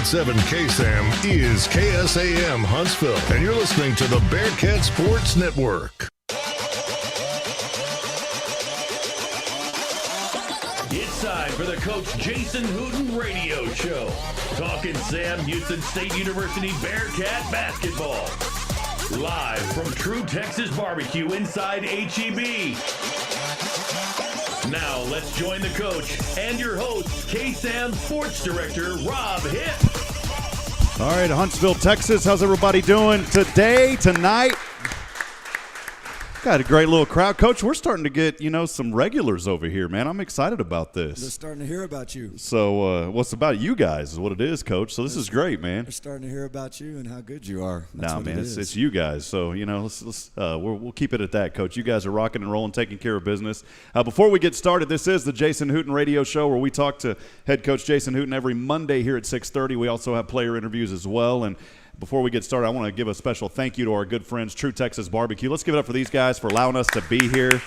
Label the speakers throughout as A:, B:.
A: 7 KSAM is KSAM Huntsville, and you're listening to the Bearcat Sports Network.
B: It's time for the Coach Jason Hooten Radio Show. Talking Sam Houston State University Bearcat basketball. Live from True Texas BBQ inside HEB. Now let's join the coach and your host, KSAM Sports Director Rob Hipp.
C: All right, Huntsville, Texas. How's everybody doing tonight? Got a great little crowd. Coach, we're starting to get, some regulars over here, man. I'm excited about this.
D: They're starting to hear about you.
C: So what's about you guys is what it is, Coach. So this is great, man.
D: They're starting to hear about you and how good you are.
C: Nah, man, it's you guys. So, we'll keep it at that, Coach. You guys are rocking and rolling, taking care of business. Before we get started, this is the Jason Hooten Radio Show where we talk to head coach Jason Hooten every Monday here at 6:30. We also have player interviews as well. And before we get started, I want to give a special thank you to our good friends, True Texas BBQ. Let's give it up for these guys for allowing us to be here.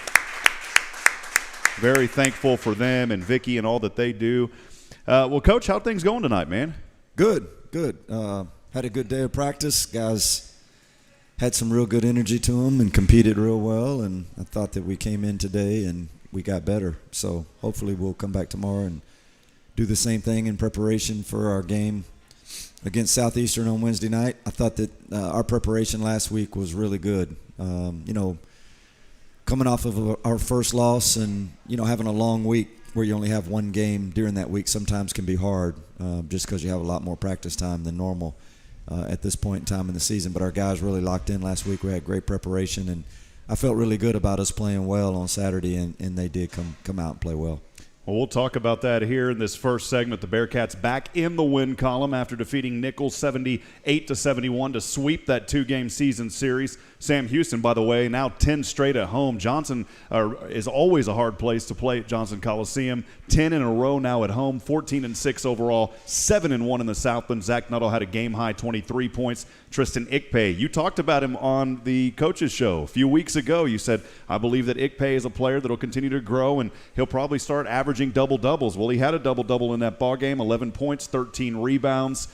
C: Very thankful for them and Vicky and all that they do. Well, Coach, how are things going tonight, man?
D: Good. Had a good day of practice. Guys had some real good energy to them and competed real well, and I thought that we came in today and we got better. So hopefully we'll come back tomorrow and do the same thing in preparation for our game against Southeastern on Wednesday night. I thought that our preparation last week was really good. Coming off of our first loss and, having a long week where you only have one game during that week sometimes can be hard just because you have a lot more practice time than normal at this point in time in the season. But our guys really locked in last week. We had great preparation, and I felt really good about us playing well on Saturday, and they did come out and play well.
C: Well, we'll talk about that here in this first segment. The Bearcats back in the win column after defeating Nichols 78-71 to sweep that two-game season series. Sam Houston, by the way, now 10 straight at home. Johnson is always a hard place to play at Johnson Coliseum. 10 in a row now at home, 14-6 overall, 7-1 in the Southland. Zach Nuttall had a game-high 23 points. Tristan Ickpay, you talked about him on the coaches show a few weeks ago. You said, I believe that Ickpay is a player that will continue to grow, and he'll probably start averaging double-doubles. Well, he had a double-double in that ball game, 11 points, 13 rebounds.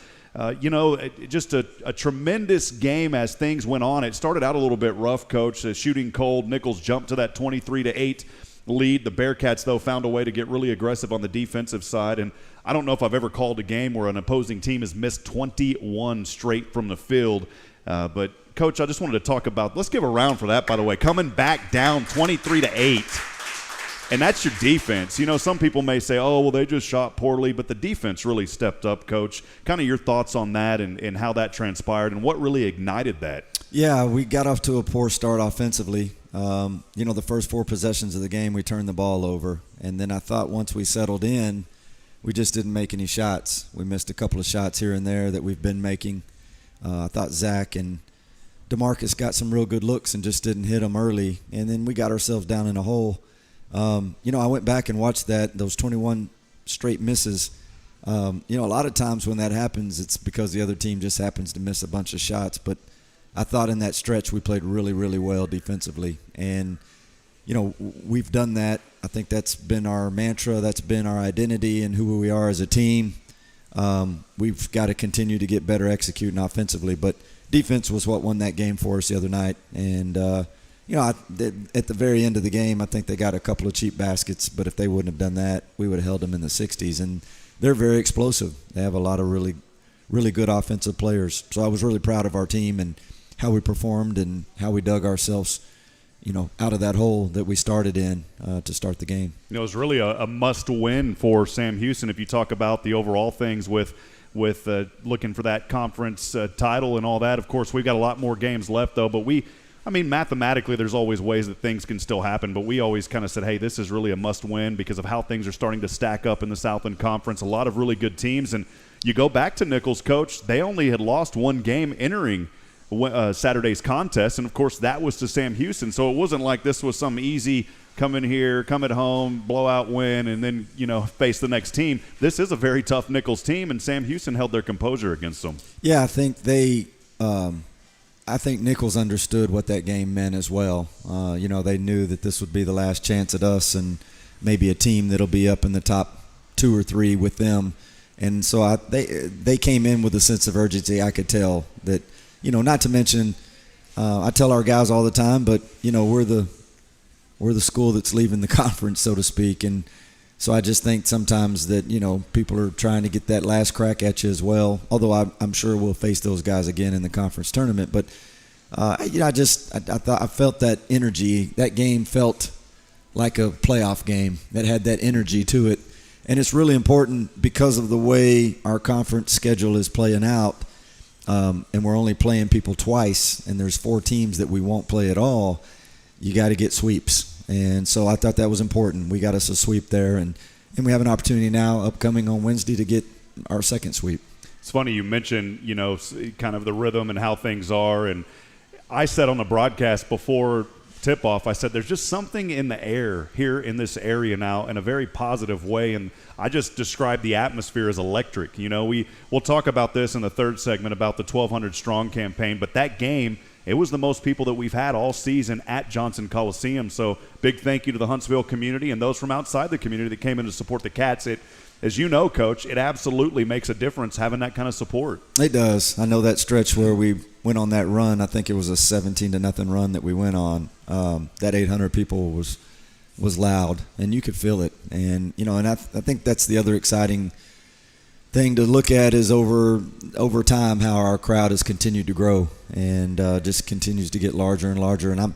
C: Just a tremendous game as things went on. It started out a little bit rough, Coach. Shooting cold. Nichols jumped to that 23-8 lead. The Bearcats, though, found a way to get really aggressive on the defensive side. And I don't know if I've ever called a game where an opposing team has missed 21 straight from the field. But, Coach, I just wanted to talk about – let's give a round for that, by the way. Coming back down 23-8. And that's your defense. Some people may say, oh, well, they just shot poorly, but the defense really stepped up, Coach. Kind of your thoughts on that and how that transpired and what really ignited that.
D: Yeah, we got off to a poor start offensively. The first 4 possessions of the game, we turned the ball over. And then I thought once we settled in, we just didn't make any shots. We missed a couple of shots here and there that we've been making. I thought Zach and DeMarcus got some real good looks and just didn't hit them early. And then we got ourselves down in a hole. I went back and watched those 21 straight misses. A lot of times when that happens, it's because the other team just happens to miss a bunch of shots. But I thought in that stretch we played really, really well defensively. And, we've done that. I think that's been our mantra. That's been our identity and who we are as a team. We've got to continue to get better executing offensively. But defense was what won that game for us the other night. And, at the very end of the game, I think they got a couple of cheap baskets, but if they wouldn't have done that, we would have held them in the 60s. And they're very explosive. They have a lot of really, really good offensive players. So I was really proud of our team and how we performed and how we dug ourselves, out of that hole that we started in to start the game.
C: It was really a must-win for Sam Houston if you talk about the overall things with looking for that conference title and all that. Of course, we've got a lot more games left, though, but mathematically, there's always ways that things can still happen, but we always kind of said, hey, this is really a must-win because of how things are starting to stack up in the Southland Conference. A lot of really good teams, and you go back to Nichols, Coach, they only had lost one game entering Saturday's contest, and, of course, that was to Sam Houston. So it wasn't like this was some easy come in here, come at home, blowout win, and then, face the next team. This is a very tough Nichols team, and Sam Houston held their composure against them.
D: Yeah, I think I think Nichols understood what that game meant as well. They knew that this would be the last chance at us and maybe a team that'll be up in the top 2 or 3 with them And so they came in with a sense of urgency. I could tell that, not to mention, I tell our guys all the time, but, we're the school that's leaving the conference, so to speak. And so I just think sometimes that, people are trying to get that last crack at you as well, although I'm sure we'll face those guys again in the conference tournament. But, I felt that energy. That game felt like a playoff game that had that energy to it. And it's really important because of the way our conference schedule is playing out, and we're only playing people twice, and there's 4 teams that we won't play at all. You got to get sweeps. And so I thought that was important. We got us a sweep there, and we have an opportunity now upcoming on Wednesday to get our second sweep.
C: It's funny you mentioned, kind of the rhythm and how things are. And I said on the broadcast before tip-off, I said there's just something in the air here in this area now in a very positive way, and I just described the atmosphere as electric. We'll talk about this in the third segment about the 1,200 Strong campaign, but that game, it was the most people that we've had all season at Johnson Coliseum. So big thank you to the Huntsville community and those from outside the community that came in to support the Cats. As you know, Coach, it absolutely makes a difference having that kind of support.
D: It does. I know that stretch where we went on that run, I think it was a 17-0 run that we went on. That 800 people was loud, and you could feel it. And, and I think that's the other exciting thing to look at is over time how our crowd has continued to grow and just continues to get larger and larger. And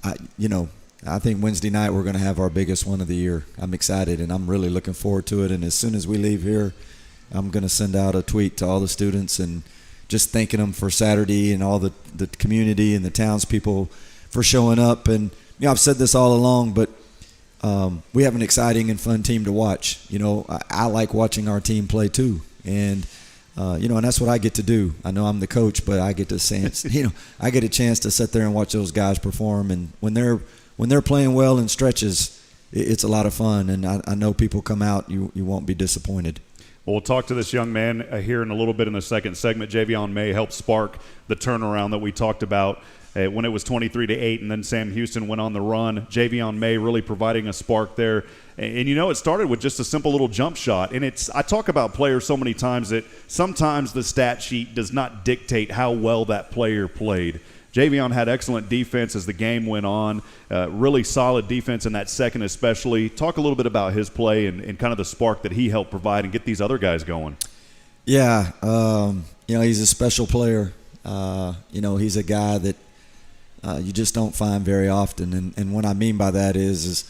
D: I think Wednesday night we're going to have our biggest one of the year. I'm excited, and I'm really looking forward to it. And as soon as we leave here, I'm going to send out a tweet to all the students and just thanking them for Saturday and all the community and the townspeople for showing up. And, I've said this all along, but we have an exciting and fun team to watch. I like watching our team play too. And, and that's what I get to do. I know I'm the coach, but I get to I get a chance to sit there and watch those guys perform. And when they're playing well in stretches, it's a lot of fun. And I know people come out, you won't be disappointed.
C: Well, we'll talk to this young man here in a little bit in the second segment. Javion May helped spark the turnaround that we talked about when it was 23-8, and then Sam Houston went on the run. Javion May really providing a spark there. And it started with just a simple little jump shot. And I talk about players so many times that sometimes the stat sheet does not dictate how well that player played. Javion had excellent defense as the game went on, really solid defense in that second especially. Talk a little bit about his play and kind of the spark that he helped provide and get these other guys going.
D: Yeah, he's a special player. He's a guy that you just don't find very often. And what I mean by that is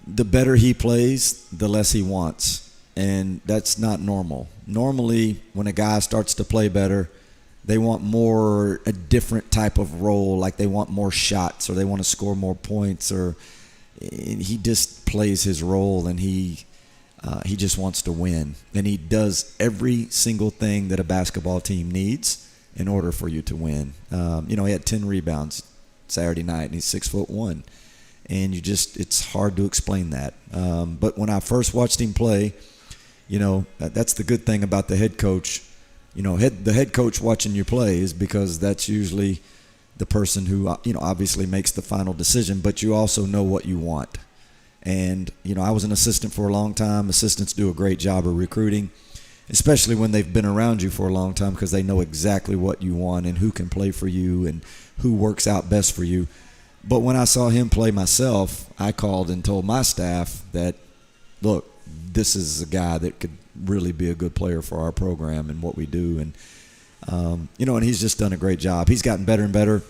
D: the better he plays, the less he wants. And that's not normal. Normally, when a guy starts to play better, they want a different type of role, like they want more shots or they want to score more points, and he just plays his role, and he just wants to win. And he does every single thing that a basketball team needs in order for you to win. He had 10 rebounds Saturday night, and he's 6'1", and it's hard to explain that. But when I first watched him play, that's the good thing about the head coach. The head coach watching you play is because that's usually the person who, obviously makes the final decision, but you also know what you want. And, I was an assistant for a long time. Assistants do a great job of recruiting, especially when they've been around you for a long time because they know exactly what you want and who can play for you and who works out best for you. But when I saw him play myself, I called and told my staff that, look, this is a guy that could really be a good player for our program and what we do. And, and he's just done a great job. He's gotten better and better.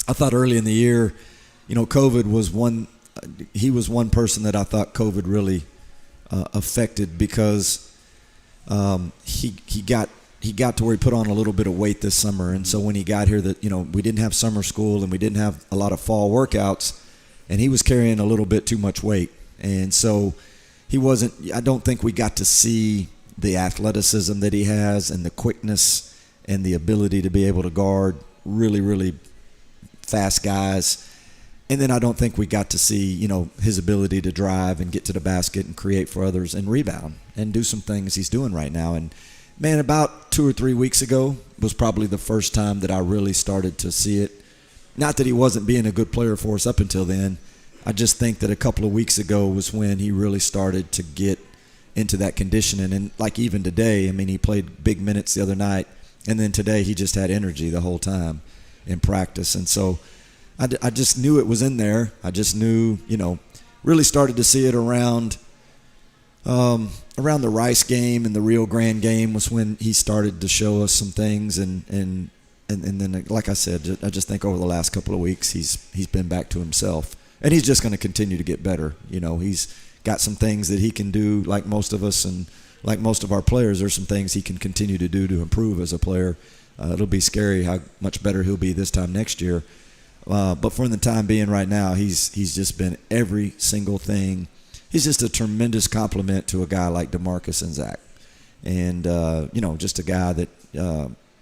D: I thought early in the year, COVID was he was one person that I thought COVID really affected because he got to where he put on a little bit of weight this summer. And so when he got here we didn't have summer school and we didn't have a lot of fall workouts, and he was carrying a little bit too much weight. And so I don't think we got to see the athleticism that he has and the quickness and the ability to be able to guard really, really fast guys. And then I don't think we got to see, his ability to drive and get to the basket and create for others and rebound and do some things he's doing right now. And, man, about 2 or 3 weeks ago was probably the first time that I really started to see it. Not that he wasn't being a good player for us up until then. I just think that a couple of weeks ago was when he really started to get into that conditioning. And like even today, I mean, he played big minutes the other night, and then today he just had energy the whole time in practice. And so I just knew it was in there. I just knew, really started to see it around the Rice game and the Rio Grande game was when he started to show us some things. And then, like I said, I just think over the last couple of weeks he's been back to himself. And he's just going to continue to get better. He's got some things that he can do like most of us and like most of our players. There's some things he can continue to do to improve as a player. It'll be scary how much better he'll be this time next year. But for the time being right now, he's just been every single thing. He's just a tremendous compliment to a guy like DeMarcus and Zach. And, just a guy that,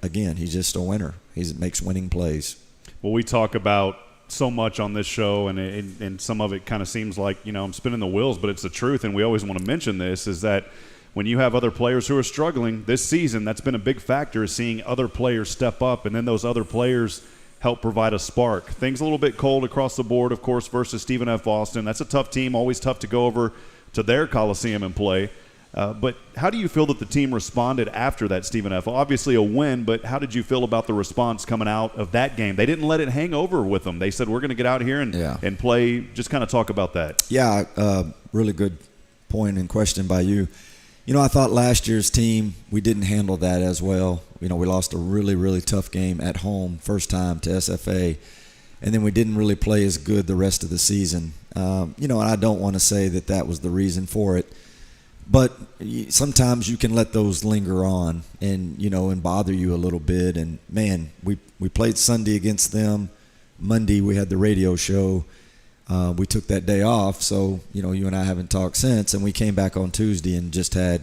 D: again, he's just a winner. He makes winning plays.
C: Well, we talk about so much on this show, and some of it kind of seems like, I'm spinning the wheels, but it's the truth, and we always want to mention this, is that when you have other players who are struggling this season, that's been a big factor, is seeing other players step up, and then those other players help provide a spark. Things a little bit cold across the board, of course, versus Stephen F. Austin. That's a tough team, always tough to go over to their Coliseum and play. But how do you feel that the team responded after that Stephen F.? Obviously a win, but how did you feel about the response coming out of that game? They didn't let it hang over with them. They said, we're going to get out here and play. Just kind of talk about that.
D: Yeah, really good point and question by you. I thought last year's team, we didn't handle that as well. We lost a really, really tough game at home, first time to SFA, and then we didn't really play as good the rest of the season. And I don't want to say that was the reason for it, but sometimes you can let those linger on and bother you a little bit. And, man, we played Sunday against them. Monday we had the radio show. We took that day off, so, you and I haven't talked since, and we came back on Tuesday and just had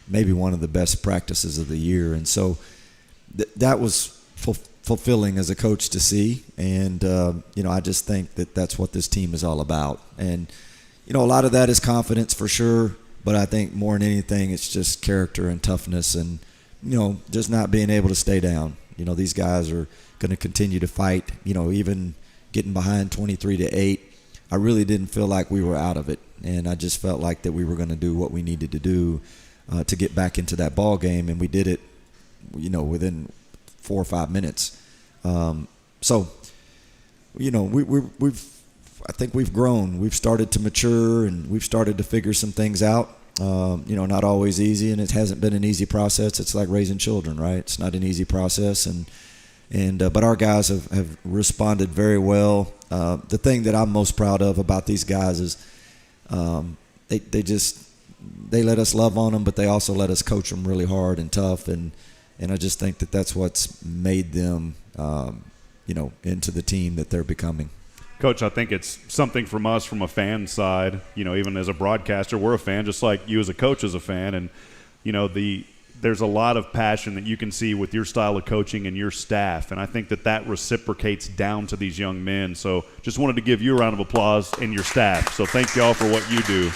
D: maybe one of the best practices of the year. And so that was fulfilling as a coach to see, and, I just think that's what this team is all about. And, a lot of that is confidence for sure, but I think more than anything it's just character and toughness and, just not being able to stay down. These guys are going to continue to fight, even getting behind 23-8. I really didn't feel like we were out of it, and I just felt like that we were going to do what we needed to do to get back into that ball game, and we did it, within 4 or 5 minutes. So, I think we've grown. We've started to mature, and we've started to figure some things out. Not always easy, and it hasn't been an easy process. It's like raising children, right? It's not an easy process, but our guys have responded very well. The thing that I'm most proud of about these guys is they let us love on them, but they also let us coach them really hard and tough, and I just think that's what's made them into the team that they're becoming.
C: Coach, I think it's something from us from a fan side, even as a broadcaster, we're a fan, just like you as a coach is a fan, and there's a lot of passion that you can see with your style of coaching and your staff, and I think that reciprocates down to these young men. So just wanted to give you a round of applause and your staff. So thank you all for what you do.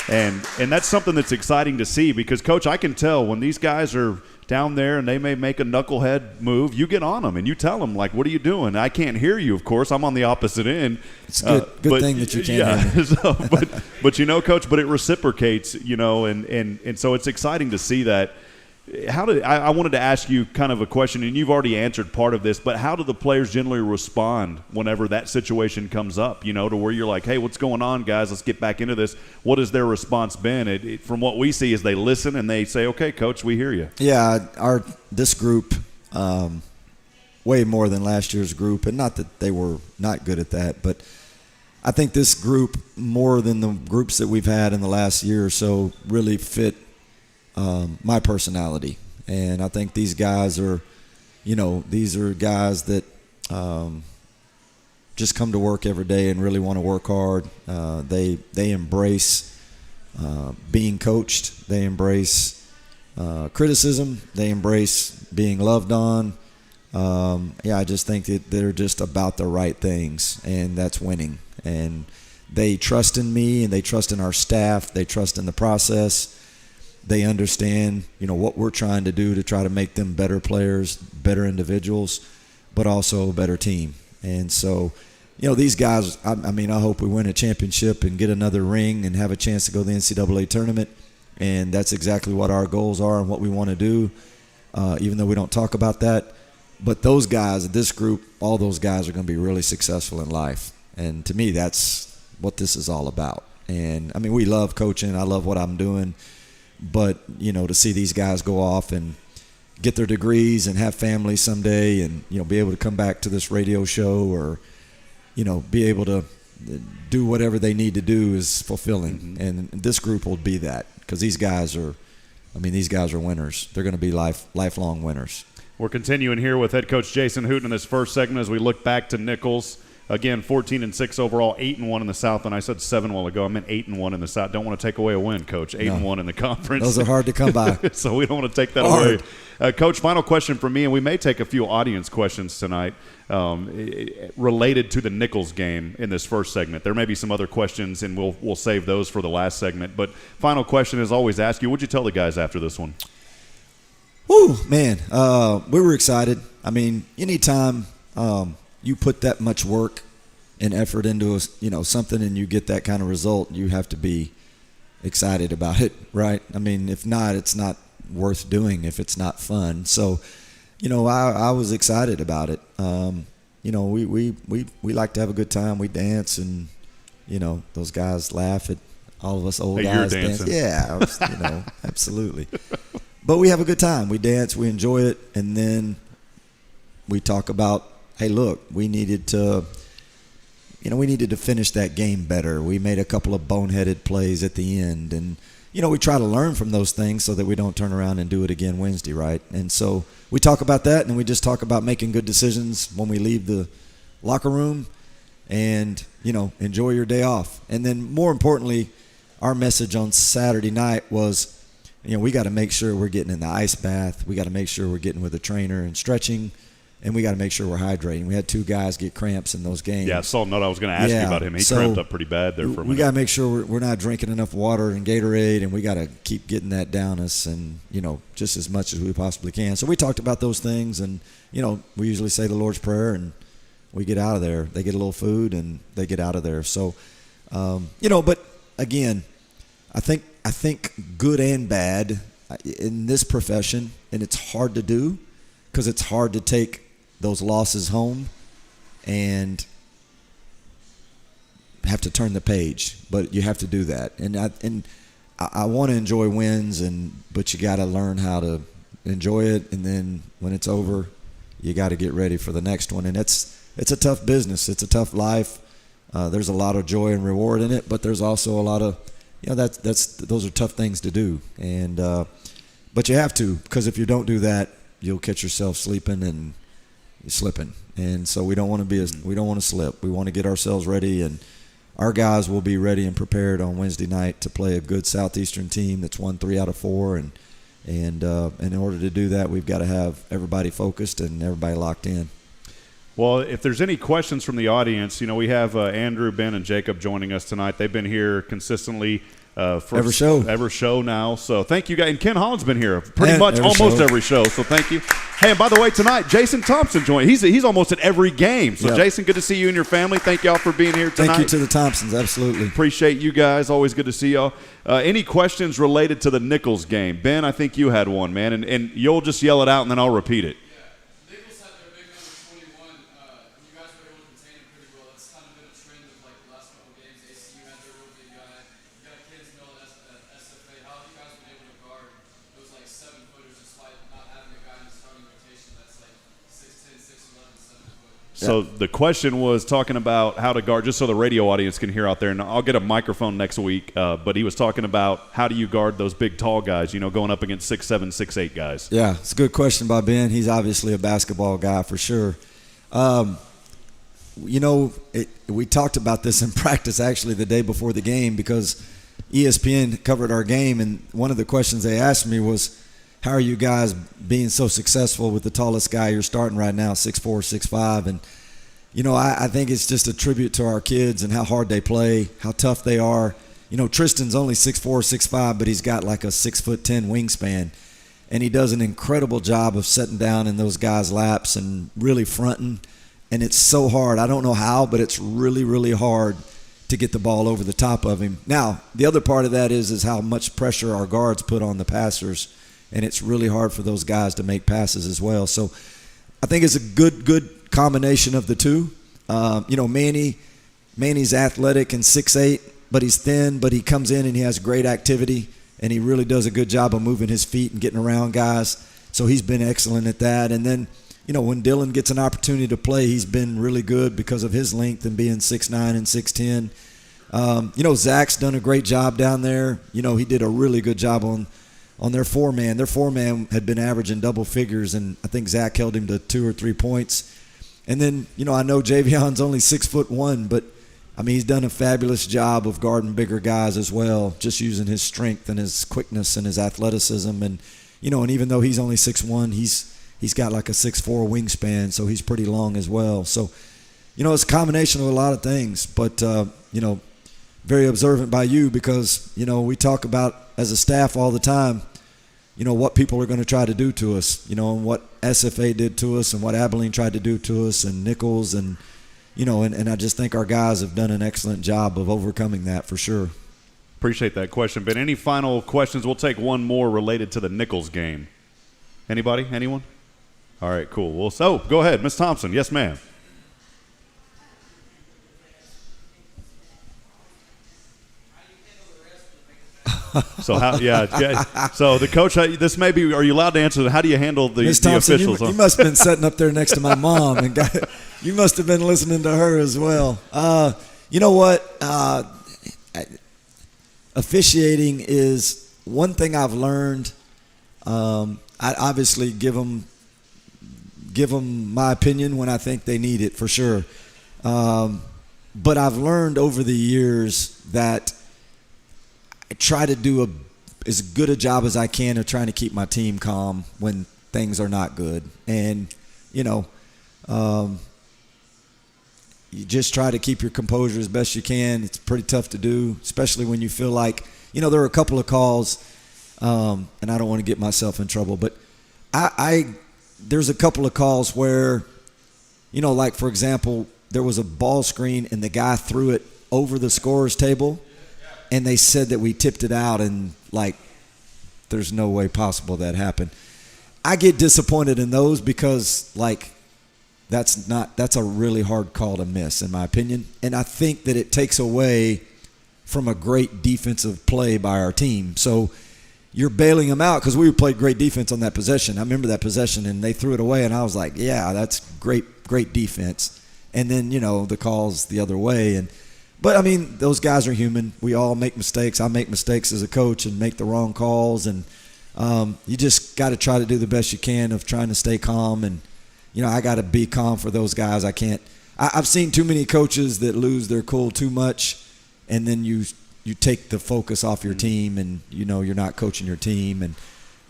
C: And that's something that's exciting to see because, Coach, I can tell when these guys are down there and they may make a knucklehead move, you get on them and you tell them, like, what are you doing? I can't hear you, of course. I'm on the opposite end.
D: It's a good thing that you can't hear me.
C: So, but Coach, but it reciprocates, and so it's exciting to see that. I wanted to ask you kind of a question, and you've already answered part of this, but how do the players generally respond whenever that situation comes up, to where you're like, hey, what's going on, guys? Let's get back into this. What has their response been? From what we see is they listen and they say, okay, Coach, we hear you.
D: Yeah, this group, way more than last year's group, and not that they were not good at that, but I think this group, more than the groups that we've had in the last year or so, really fit my personality. And I think these guys are, these are guys that just come to work every day and really want to work hard. They embrace being coached. They embrace criticism. They embrace being loved on. I just think that they're just about the right things, and that's winning. And they trust in me, and they trust in our staff. They trust in the process. They understand, what we're trying to do to try to make them better players, better individuals, but also a better team. And so these guys, I hope we win a championship and get another ring and have a chance to go to the NCAA tournament. And that's exactly what our goals are and what we want to do, even though we don't talk about that. But those guys, this group, all those guys are going to be really successful in life. And to me, that's what this is all about. And, we love coaching. I love what I'm doing. But, to see these guys go off and get their degrees and have families someday and, be able to come back to this radio show or, be able to do whatever they need to do is fulfilling. Mm-hmm. And this group will be that because these guys are winners. They're going to be lifelong winners.
C: We're continuing here with head coach Jason Hooten in this first segment as we look back to Nichols. Again, 14-6 overall, 8-1 in the South. And I said 7 a while ago. I meant 8-1 in the South. Don't want to take away a win, Coach. 8-1 in the conference.
D: Those are hard to come by.
C: So we don't want to take that away. Coach, final question for me, and we may take a few audience questions tonight related to the Nichols game in this first segment. There may be some other questions, and we'll save those for the last segment. But final question is always ask you, what'd you tell the guys after this one?
D: Woo, man. We were excited. Anytime you put that much work and effort into something and you get that kind of result, you have to be excited about it, right? If not, it's not worth doing if it's not fun. So, I was excited about it. We like to have a good time. We dance and, those guys laugh at all of us old guys dance. Yeah, absolutely. But we have a good time. We dance, we enjoy it, and then we talk about, hey, look, we needed to finish that game better. We made a couple of boneheaded plays at the end. And, we try to learn from those things so that we don't turn around and do it again Wednesday, right? And so we talk about that, and we just talk about making good decisions when we leave the locker room and, enjoy your day off. And then more importantly, our message on Saturday night was, we got to make sure we're getting in the ice bath. We got to make sure we're getting with a trainer and stretching. And we got to make sure we're hydrating. We had 2 guys get cramps in those games.
C: Yeah, I saw note. I was going to ask you about him. He cramped up pretty bad there for a minute.
D: We got to make sure we're not drinking enough water and Gatorade, and we got to keep getting that down us and, just as much as we possibly can. So we talked about those things, and, we usually say the Lord's Prayer, and we get out of there. They get a little food, and they get out of there. So, but, again, I think good and bad in this profession, and it's hard to do because it's hard to take those losses home and have to turn the page, but you have to do that. And I want to enjoy wins, but you got to learn how to enjoy it. And then when it's over, you got to get ready for the next one. And it's a tough business. It's a tough life. There's a lot of joy and reward in it, but there's also a lot of, those are tough things to do. And but you have to, because if you don't do that, you'll catch yourself sleeping and slipping. And so we don't want to slip. We want to get ourselves ready, and our guys will be ready and prepared on Wednesday night to play a good Southeastern team that's won 3 out of 4. And in order to do that, we've got to have everybody focused and everybody locked in.
C: Well, if there's any questions from the audience, we have Andrew, Ben, and Jacob joining us tonight. They've been here consistently for every show now. So thank you guys. And Ken Holland's been here pretty much almost every show. So thank you. Hey, and by the way, tonight Jason Thompson joined. He's almost at every game. So Jason, good to see you and your family. Thank y'all for being here tonight.
D: Thank you to the Thompsons. Absolutely.
C: Appreciate you guys. Always good to see y'all. Any questions related to the Nichols game? Ben, I think you had one, man, and you'll just yell it out and then I'll repeat it. So the question was talking about how to guard, just so the radio audience can hear out there, and I'll get a microphone next week, but he was talking about how do you guard those big, tall guys, going up against 6'7", 6'8" guys.
D: Yeah, it's a good question by Ben. He's obviously a basketball guy for sure. We talked about this in practice actually the day before the game because ESPN covered our game, and one of the questions they asked me was, how are you guys being so successful with the tallest guy you're starting right now, 6'4", 6'5"? And, I think it's just a tribute to our kids and how hard they play, how tough they are. Tristan's only 6'4", 6'5", but he's got like a 6'10" wingspan. And he does an incredible job of sitting down in those guys' laps and really fronting and it's so hard. I don't know how, but it's really, really hard to get the ball over the top of him. Now, the other part of that is how much pressure our guards put on the passers, and it's really hard for those guys to make passes as well. So I think it's a good combination of the two. Manny's athletic and 6'8", but he's thin, but he comes in and he has great activity, and he really does a good job of moving his feet and getting around guys. So he's been excellent at that. And then, when Dylan gets an opportunity to play, he's been really good because of his length and being 6'9" and 6'10". Zach's done a great job down there. He did a really good job on their four-man. Their four-man had been averaging double figures, and I think Zach held him to 2 or 3 points. And then, I know Javion's only 6'1", but, he's done a fabulous job of guarding bigger guys as well, just using his strength and his quickness and his athleticism. And, and even though he's only 6'1", he's got like a 6'4" wingspan, so he's pretty long as well. So, it's a combination of a lot of things, but, very observant by you because, we talk about as a staff all the time, what people are going to try to do to us, and what SFA did to us and what Abilene tried to do to us and Nichols and, and I just think our guys have done an excellent job of overcoming that for sure.
C: Appreciate that question, Ben. Any final questions? We'll take one more related to the Nichols game. Anybody? Anyone? All right, cool. Well, so go ahead, Ms. Thompson. Yes, ma'am. So So the coach, this may be. Are you allowed to answer? How do you handle the officials?
D: You must have been sitting up there next to my mom, and you must have been listening to her as well. You know what? Officiating is one thing I've learned. I obviously give them my opinion when I think they need it for sure. But I've learned over the years that I try to do as good a job as I can of trying to keep my team calm when things are not good. And, you just try to keep your composure as best you can. It's pretty tough to do, especially when you feel like, there are a couple of calls, and I don't want to get myself in trouble, but there's a couple of calls where, like, for example, there was a ball screen and the guy threw it over the scorer's table. And they said that we tipped it out, and, there's no way possible that happened. I get disappointed in those because, that's a really hard call to miss, in my opinion. And I think that it takes away from a great defensive play by our team. So you're bailing them out because we played great defense on that possession. I remember that possession, and they threw it away, and I was like, yeah, that's great defense. And then, the call's the other way. But, those guys are human. We all make mistakes. I make mistakes as a coach and make the wrong calls. And you just got to try to do the best you can of trying to stay calm. And, I got to be calm for those guys. I've seen too many coaches that lose their cool too much, and then you take the focus off your team, and, you're not coaching your team.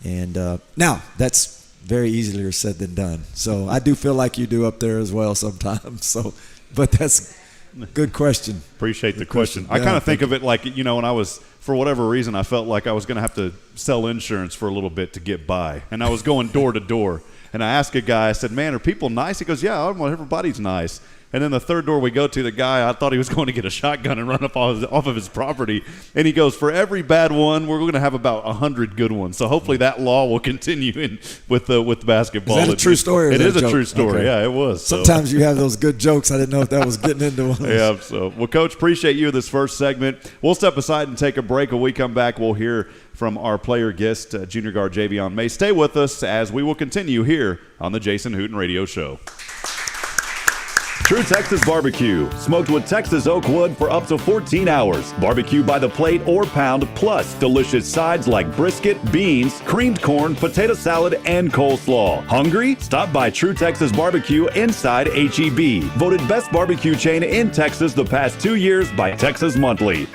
D: And now, that's very easier said than done. So I do feel like you do up there as well sometimes. But that's – good question.
C: Appreciate the question. I kind of think of it like, when I was, for whatever reason, I felt like I was going to have to sell insurance for a little bit to get by. And I was going door to door. And I asked a guy, I said, man, are people nice? He goes, yeah, everybody's nice. And then the third door we go to, the guy, I thought he was going to get a shotgun and run up off of his property. And he goes, for every bad one, we're going to have about 100 good ones. So hopefully that law will continue with basketball.
D: Is that a true story? Or
C: it is a
D: joke?
C: True story.
D: Okay.
C: Yeah, it was.
D: Sometimes you have those good jokes. I didn't know if that was getting into one.
C: Yeah. So, well, Coach, appreciate you this first segment. We'll step aside and take a break. When we come back, we'll hear from our player guest, junior guard Javion May. Stay with us as we will continue here on the Jason Hooten Radio Show.
B: True Texas BBQ, smoked with Texas oak wood for up to 14 hours. Barbecue by the plate or pound, plus delicious sides like brisket, beans, creamed corn, potato salad, and coleslaw. Hungry? Stop by True Texas BBQ inside HEB. Voted best barbecue chain in Texas the past 2 years by Texas Monthly.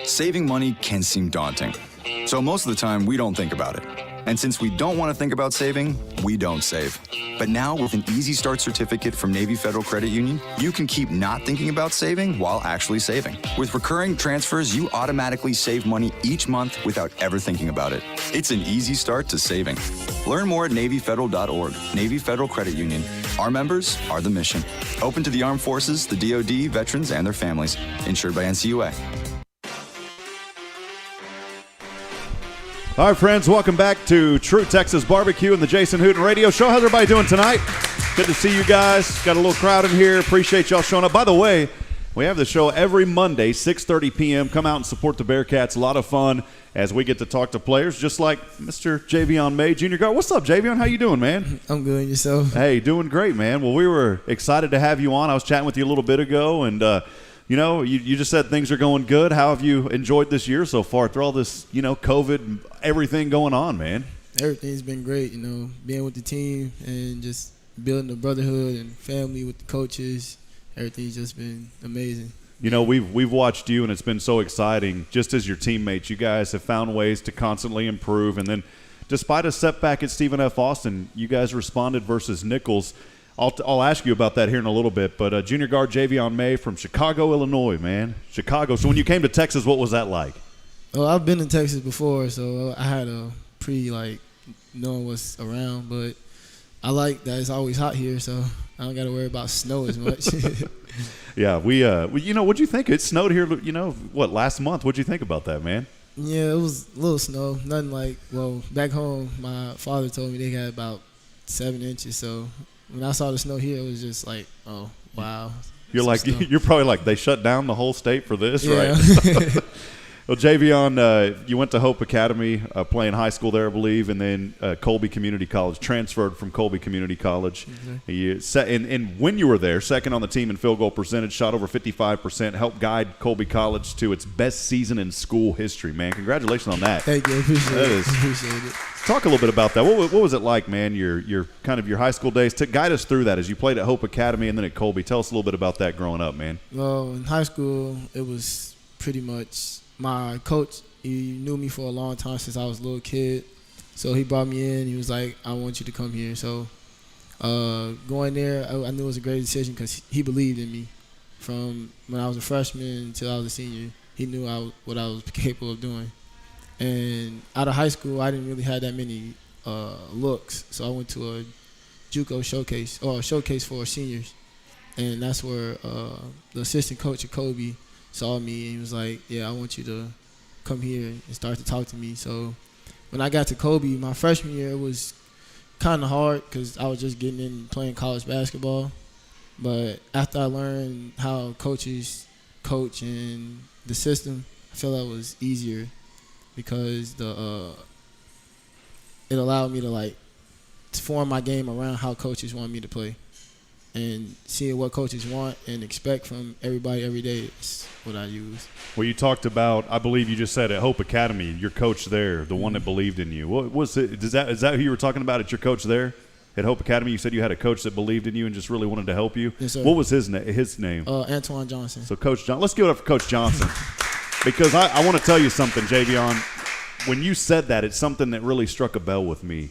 E: Saving money can seem daunting, so most of the time we don't think about it. And since we don't want to think about saving, we don't save. But now with an Easy Start certificate from Navy Federal Credit Union, you can keep not thinking about saving while actually saving. With recurring transfers, you automatically save money each month without ever thinking about it. It's an easy start to saving. Learn more at NavyFederal.org. Navy Federal Credit Union. Our members are the mission. Open to the armed forces, the DoD, veterans, and their families. Insured by NCUA.
C: All right, friends, welcome back to True Texas BBQ and the Jason Hooten Radio Show. How's everybody doing tonight? Good to see you guys. Got a little crowd in here. Appreciate y'all showing up. By the way, we have the show every Monday, 6:30 p.m. Come out and support the Bearcats. A lot of fun as we get to talk to players, just like Mr. Javion May, junior guard. What's up, Javion? How you doing, man?
F: I'm good. Yourself?
C: Hey, doing great, man. Well, we were excited to have you on. I was chatting with you a little bit ago, and you just said things are going good. How have you enjoyed this year so far through all this, COVID and everything going on, man?
F: Everything's been great, being with the team and just building a brotherhood and family with the coaches. Everything's just been amazing.
C: We've watched you, and it's been so exciting. Just as your teammates, you guys have found ways to constantly improve. And then despite a setback at Stephen F. Austin, you guys responded versus Nichols. I'll ask you about that here in a little bit. But junior guard Javion May from Chicago, Illinois, man. Chicago. So when you came to Texas, what was that like?
F: Oh, I've been in Texas before, so I had a pretty, knowing what's around. But I like that it's always hot here, so I don't got to worry about snow as much.
C: Yeah, what'd you think? It snowed here, last month? What'd you think about that, man?
F: Yeah, it was a little snow. Nothing back home, my father told me they got about 7 inches. So when I saw the snow here, it was just like, oh, wow.
C: You're probably like, they shut down the whole state for this,
F: yeah.
C: Right? Well, Javion, you went to Hope Academy, playing high school there, I believe, and then Colby Community College, transferred from Colby Community College. Mm-hmm. And when you were there, second on the team in field goal percentage, shot over 55%, helped guide Colby College to its best season in school history, man. Congratulations on that.
F: Thank you. Appreciate it.
C: Talk a little bit about that. What was it like, man, your kind of your high school days? Guide us through that as you played at Hope Academy and then at Colby. Tell us a little bit about that growing up, man.
F: Well, in high school, it was pretty much my coach. He knew me for a long time since I was a little kid. So he brought me in. He was like, I want you to come here. So going there, I knew it was a great decision because he believed in me. From when I was a freshman until I was a senior, he knew what I was capable of doing. And out of high school, I didn't really have that many looks. So I went to a JUCO showcase, or a showcase for seniors. And that's where the assistant coach at Kobe saw me, and he was like, yeah, I want you to come here and start to talk to me. So when I got to Kobe, my freshman year, it was kind of hard because I was just getting in playing college basketball. But after I learned how coaches coach and the system, I felt that was easier because it allowed me to form my game around how coaches want me to play. And seeing what coaches want and expect from everybody every day is what I use.
C: Well, you talked about, I believe you just said at Hope Academy, your coach there, the one that believed in you. What was it? Is that who you were talking about at your coach there at Hope Academy? You said you had a coach that believed in you and just really wanted to help you.
F: Yes, sir.
C: What was his name?
F: Antoine Johnson.
C: So Coach John. Let's give it up for Coach Johnson because I want to tell you something, Javion. When you said that, it's something that really struck a bell with me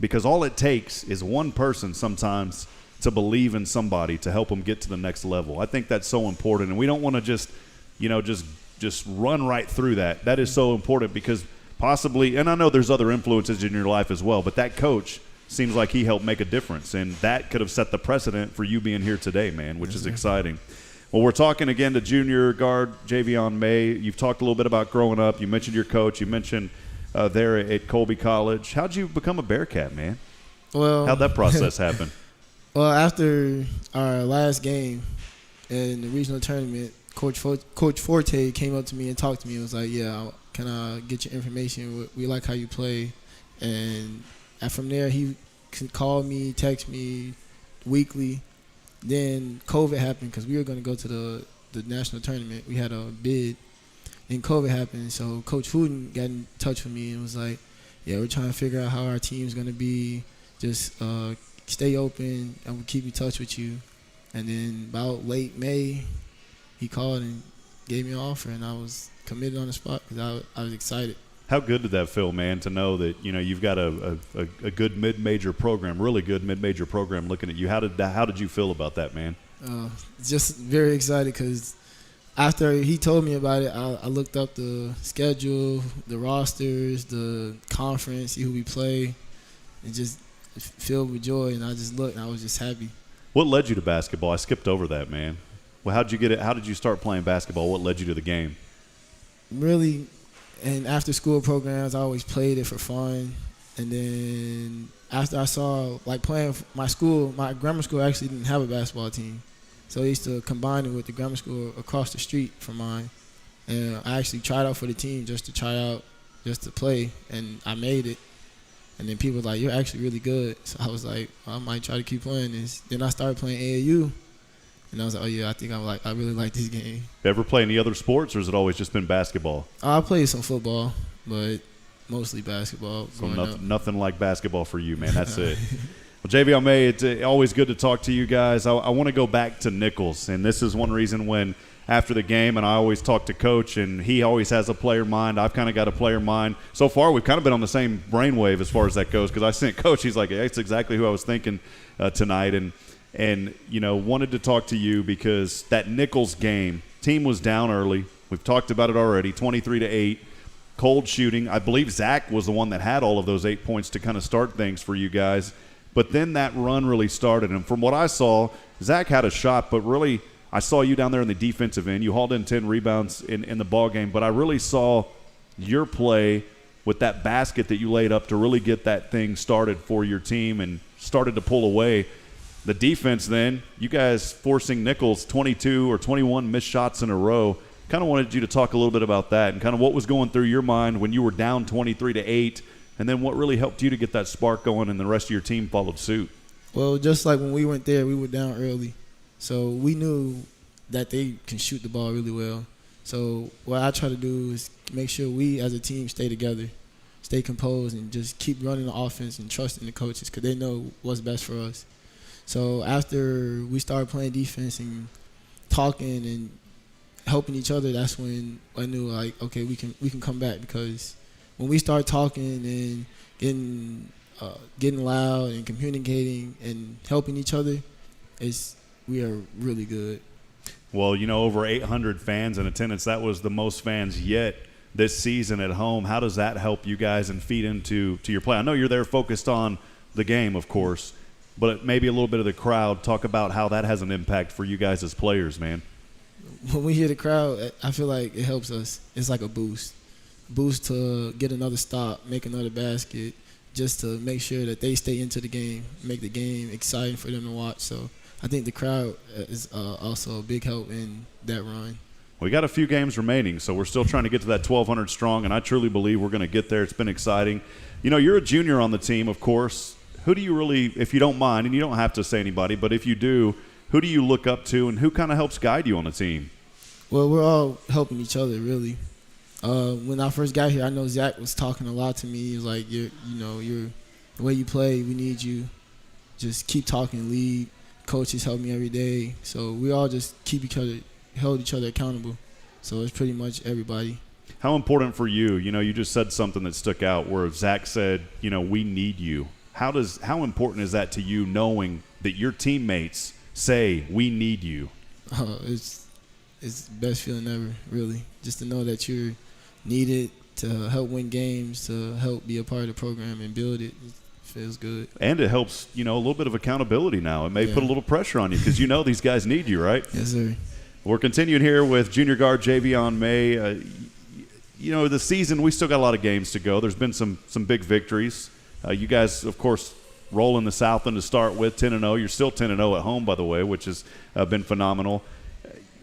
C: because all it takes is one person sometimes to believe in somebody to help them get to the next level. I think that's so important, and we don't want to just run right through that. That is so important because possibly, and I know there's other influences in your life as well, but that coach seems like he helped make a difference, and that could have set the precedent for you being here today, man, which is exciting. Well, we're talking again to junior guard Javion May. You've talked a little bit about growing up. You mentioned your coach. You mentioned there at Colby College. How'd you become a Bearcat, man?
F: Well,
C: how'd that process happen?
F: Well, after our last game in the regional tournament, Coach Forte came up to me and talked to me and was like, yeah, can I get your information? We like how you play. And from there, he called me, text me weekly. Then COVID happened because we were going to go to the national tournament. We had a bid. Then COVID happened, so Coach Hooten got in touch with me and was like, yeah, we're trying to figure out how our team's going to be. Just stay open, and we'll keep in touch with you. And then about late May, he called and gave me an offer, and I was committed on the spot because I was excited. How good did that feel, man, to know that you've got a good mid-major program, really good mid-major program looking at you? How did you feel about that, man? Just very excited because after he told me about it, I looked up the schedule, the rosters, the conference, see who we play, and just filled with joy, and I just looked, and I was just happy.
C: What led you to basketball? I skipped over that, man. Well, how'd you get it? How did you start playing basketball? What led you to the game?
F: Really, in after-school programs, I always played it for fun. And then after I saw, like, playing my grammar school actually didn't have a basketball team. So I used to combine it with the grammar school across the street from mine. And I actually tried out for the team just to play, and I made it. And then people were like, you're actually really good. So I was like, I might try to keep playing this. Then I started playing AAU. And I was like, oh, yeah, I think I really like this game.
C: Ever play any other sports, or has it always just been basketball?
F: I played some football, but mostly basketball.
C: So nothing like basketball for you, man. That's it. Well, Javion May, it's always good to talk to you guys. I want to go back to Nichols, and this is one reason when after the game, and I always talk to Coach, and he always has a player mind. I've kind of got a player mind. So far, we've kind of been on the same brainwave as far as that goes, because I sent Coach, he's like, hey, that's exactly who I was thinking tonight, and you know, wanted to talk to you because that Nichols game, team was down early. We've talked about it already, 23-8. Cold shooting. I believe Zach was the one that had all of those 8 points to kind of start things for you guys. But then that run really started. And from what I saw, Zach had a shot, but really I saw you down there in the defensive end. You hauled in 10 rebounds in the ball game. But I really saw your play with that basket that you laid up to really get that thing started for your team and started to pull away. The defense then, you guys forcing Nichols 22 or 21 missed shots in a row. Kind of wanted you to talk a little bit about that and kind of what was going through your mind when you were down 23-8, and then what really helped you to get that spark going and the rest of your team followed suit.
F: Well, just like when we went there, we were down early. So we knew that they can shoot the ball really well. So what I try to do is make sure we as a team stay together, stay composed, and just keep running the offense and trusting the coaches because they know what's best for us. So after we started playing defense and talking and helping each other, that's when I knew, like, okay, we can come back, because when we start talking and getting loud and communicating and helping each other, we are really good.
C: Well, you know, over 800 fans in attendance, that was the most fans yet this season at home. How does that help you guys and feed into your play? I know you're there focused on the game, of course, but maybe a little bit of the crowd. Talk about how that has an impact for you guys as players, man.
F: When we hear the crowd, I feel like it helps us. It's like a boost to get another stop, make another basket, just to make sure that they stay into the game, make the game exciting for them to watch. So I think the crowd is also a big help in that run.
C: We got a few games remaining, so we're still trying to get to that 1,200 strong, and I truly believe we're going to get there. It's been exciting. You know, you're a junior on the team, of course. Who do you really, if you don't mind, and you don't have to say anybody, but if you do, who do you look up to, and who kind of helps guide you on the team?
F: Well, we're all helping each other, really. When I first got here, I know Zach was talking a lot to me. He was like, you're the way you play, we need you. Just keep talking, lead. Coaches help me every day. So we all just held each other accountable. So it's pretty much everybody.
C: How important for you? You know, you just said something that stuck out where Zach said, you know, we need you. How important is that to you, knowing that your teammates say we need you?
F: It's the best feeling ever, really. Just to know that you're needed to help win games, to help be a part of the program and build it. It feels good. And
C: it helps, you know, a little bit of accountability now. It may put a little pressure on you because you know these guys need you, right?
F: Yes, sir.
C: We're continuing here with junior guard Javion May. You know, the season, we still got a lot of games to go. There's been some big victories. You guys, of course, roll in the Southland to start with, 10-0. You're still 10-0 at home, by the way, which has been phenomenal.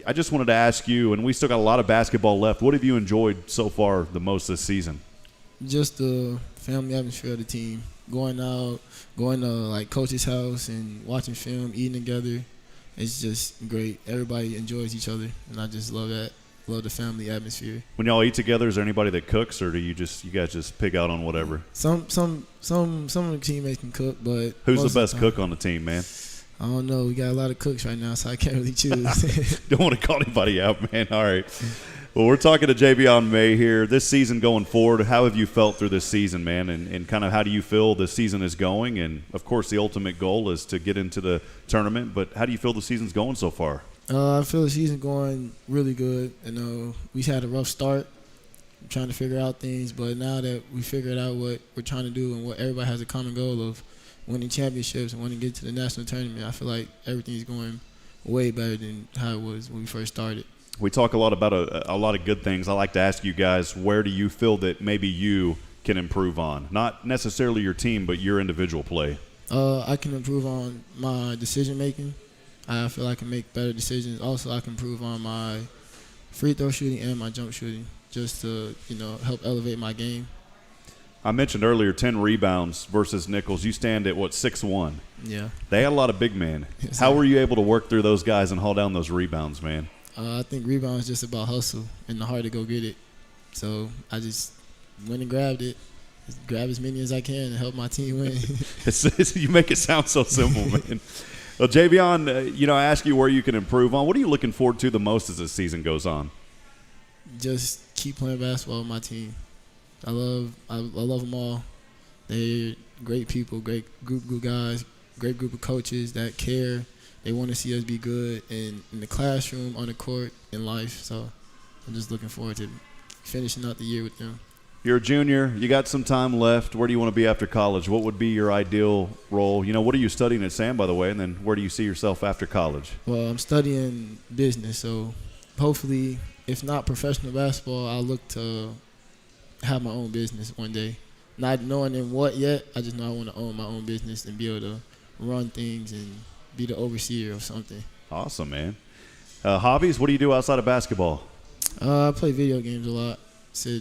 C: I just wanted to ask you, and we still got a lot of basketball left, what have you enjoyed so far the most this season?
F: Just the family atmosphere of the team. Going out, going to, like, coach's house and watching film, eating together. It's just great. Everybody enjoys each other, and I just love that. Love the family atmosphere.
C: When y'all eat together, is there anybody that cooks, or do you guys just pig out on whatever?
F: Some of the teammates can cook, but
C: who's the best cook on the team, man?
F: I don't know. We got a lot of cooks right now, so I can't really choose.
C: Don't want to call anybody out, man. All right. Well, we're talking to Javion May here. This season going forward, how have you felt through this season, man, and kind of how do you feel the season is going? And, of course, the ultimate goal is to get into the tournament, but how do you feel the season's going so far?
F: I feel the season going really good. We had a rough start trying to figure out things, but now that we figured out what we're trying to do and what everybody has a common goal of winning championships and wanting to get to the national tournament. I feel like everything's going way better than how it was when we first started.
C: We talk a lot about a lot of good things. I like to ask you guys, where do you feel that maybe you can improve on? Not necessarily your team, but your individual play.
F: I can improve on my decision making. I feel I can make better decisions. Also, I can improve on my free throw shooting and my jump shooting, just to help elevate my game.
C: I mentioned earlier 10 rebounds versus Nichols. You stand at 6'1".
F: Yeah.
C: They had a lot of big men.
F: Yes,
C: How
F: sir.
C: were you able to work through those guys and haul down those rebounds, man?
F: I think rebound is just about hustle and the heart to go get it. So I just went and grabbed it, just grab as many as I can and help my team win.
C: You make it sound so simple, man. Well, Javion, I ask you where you can improve on. What are you looking forward to the most as the season goes on?
F: Just keep playing basketball with my team. I love them all. They're great people, great group of guys, great group of coaches that care. They want to see us be good in the classroom, on the court, in life. So I'm just looking forward to finishing out the year with them.
C: You're a junior. You got some time left. Where do you want to be after college? What would be your ideal role? What are you studying at SAM, by the way, and then where do you see yourself after college?
F: Well, I'm studying business, so hopefully, if not professional basketball, I'll look to have my own business one day. Not knowing in what yet, I just know I want to own my own business and be able to run things and be the overseer of something.
C: Awesome, man. Hobbies, what do you do outside of basketball?
F: I play video games a lot. So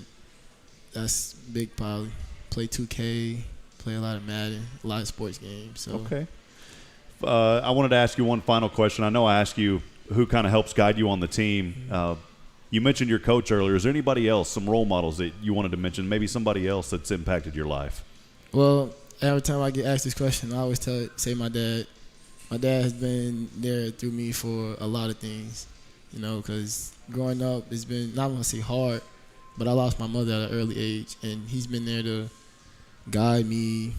F: that's big probably. Play 2K, play a lot of Madden, a lot of sports games. So.
C: Okay. I wanted to ask you one final question. I know I asked you who kind of helps guide you on the team. You mentioned your coach earlier. Is there anybody else, some role models that you wanted to mention, maybe somebody else that's impacted your life?
F: Well, every time I get asked this question, I always say my dad. My dad has been there through me for a lot of things, because growing up it's been, not going to say hard, but I lost my mother at an early age, and he's been there to guide me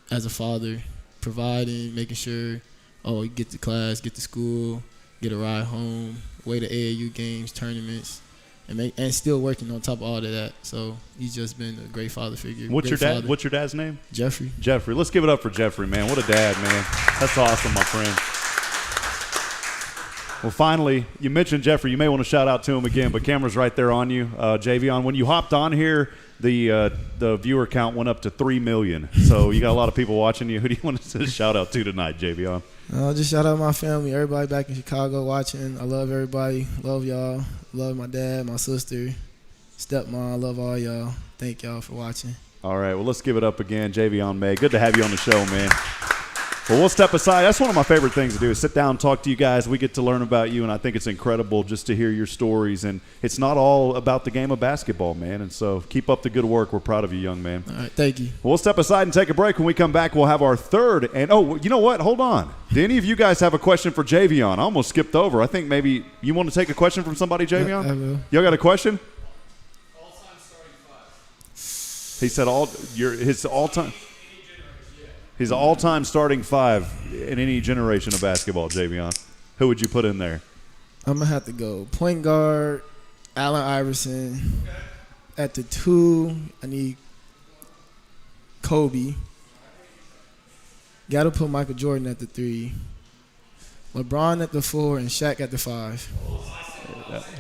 F: as a father, providing, making sure, you get to class, get to school, get a ride home, way to AAU games, tournaments, and still working on top of all of that. So he's just been a great father figure.
C: What's your dad's name?
F: Jeffrey.
C: Jeffrey. Let's give it up for Jeffrey, man. What a dad, man. That's awesome, my friend. Well, finally, you mentioned Jeffrey. You may want to shout out to him again, but camera's right there on you. Javion, when you hopped on here, the viewer count went up to 3 million. So you got a lot of people watching you. Who do you want to shout out to tonight, Javion?
F: I'll just shout out my family, everybody back in Chicago watching. I love everybody. Love y'all. Love my dad, my sister, stepmom. I love all y'all. Thank y'all for watching.
C: All right, well, let's give it up again. Javion May, good to have you on the show, man. Well, we'll step aside. That's one of my favorite things to do is sit down and talk to you guys. We get to learn about you, and I think it's incredible just to hear your stories. And it's not all about the game of basketball, man. And so keep up the good work. We're proud of you, young man.
F: All right, thank you.
C: We'll step aside and take a break. When we come back, we'll have our third. And, you know what? Hold on. Do any of you guys have a question for Javion? I almost skipped over. I think maybe you want to take a question from somebody, Javion?
F: I will.
C: Y'all got a question?
G: All-time starting five.
C: He said his all-time. He's an all-time starting five in any generation of basketball, Javion. Who would you put in there?
F: I'm going to have to go point guard, Allen Iverson. Okay. At the 2, I need Kobe. Got to put Michael Jordan at the 3. LeBron at the 4 and Shaq at the 5.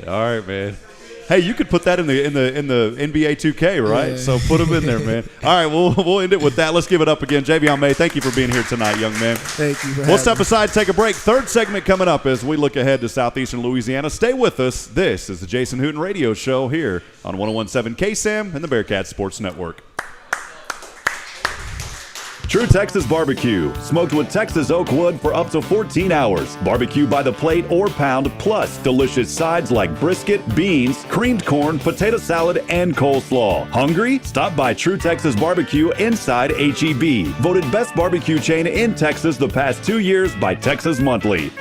C: All right, man. Hey, you could put that in the NBA 2K, right?
F: Yeah.
C: So put them in there, man. All right, we'll end it with that. Let's give it up again. Javion May, thank you for being here tonight, young man.
F: Thank you.
C: We'll step aside, take a break. Third segment coming up as we look ahead to southeastern Louisiana. Stay with us. This is the Jason Hooten Radio Show here on 101.7 KSAM and the Bearcat Sports Network.
B: True Texas BBQ, smoked with Texas oak wood for up to 14 hours. Barbecue by the plate or pound, plus delicious sides like brisket, beans, creamed corn, potato salad, and coleslaw. Hungry? Stop by True Texas BBQ inside HEB. Voted best barbecue chain in Texas the past 2 years by Texas Monthly.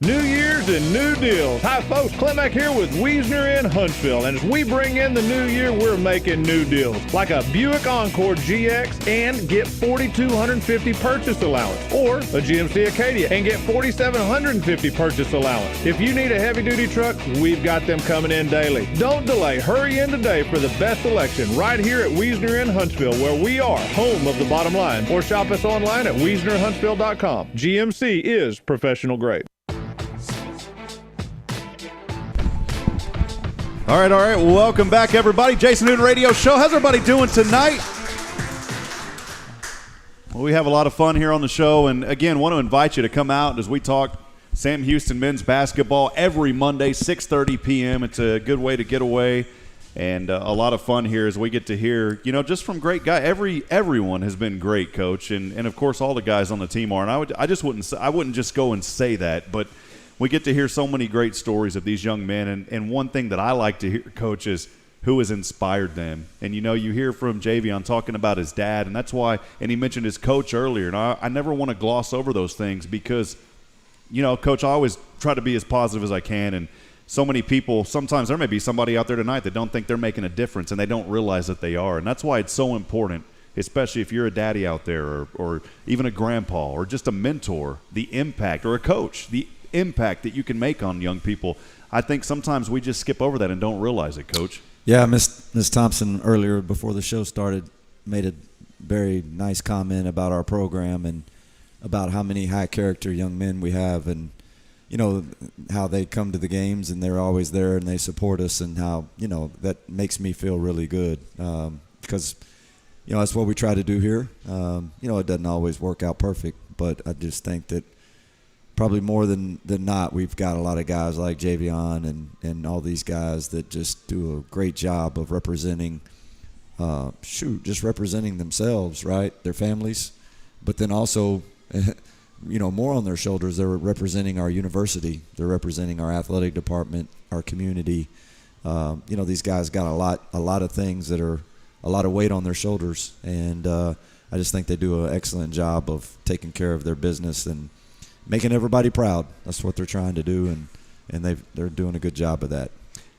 H: New Year's and new deals. Hi, folks. Clint back here with Wiesner in Huntsville. And as we bring in the new year, we're making new deals. Like a Buick Encore GX and get $4,250 purchase allowance. Or a GMC Acadia and get $4,750 purchase allowance. If you need a heavy-duty truck, we've got them coming in daily. Don't delay. Hurry in today for the best selection right here at Wiesner in Huntsville, where we are home of the bottom line. Or shop us online at WiesnerHuntsville.com. GMC is professional grade.
C: All right. Welcome back, everybody. Jason Hooten Radio Show. How's everybody doing tonight? Well, we have a lot of fun here on the show, and again, want to invite you to come out as we talk Sam Houston men's basketball every Monday, 6:30 p.m. It's a good way to get away, and a lot of fun here as we get to hear, just from great guys. Everyone has been great, Coach, and of course all the guys on the team are. And I wouldn't just go and say that, but we get to hear so many great stories of these young men, and one thing that I like to hear, Coach, is who has inspired them. And, you hear from Javion talking about his dad, and that's why – and he mentioned his coach earlier, and I never want to gloss over those things because, Coach, I always try to be as positive as I can, and so many people – sometimes there may be somebody out there tonight that don't think they're making a difference, and they don't realize that they are. And that's why it's so important, especially if you're a daddy out there or even a grandpa or just a mentor, the impact, or a coach, the impact that you can make on young people. I think sometimes we just skip over that and don't realize it, Coach.
D: Yeah, Miss Thompson earlier before the show started made a very nice comment about our program and about how many high character young men we have, and how they come to the games and they're always there and they support us, and how that makes me feel really good because that's what we try to do here. It doesn't always work out perfect, but I just think that probably more than not, we've got a lot of guys like Javion and all these guys that just do a great job of representing, just representing themselves, right, their families, but then also, more on their shoulders, they're representing our university, they're representing our athletic department, our community. These guys got a lot of things that are a lot of weight on their shoulders, and I just think they do an excellent job of taking care of their business and making everybody proud. That's what they're trying to do, and they're doing a good job of that.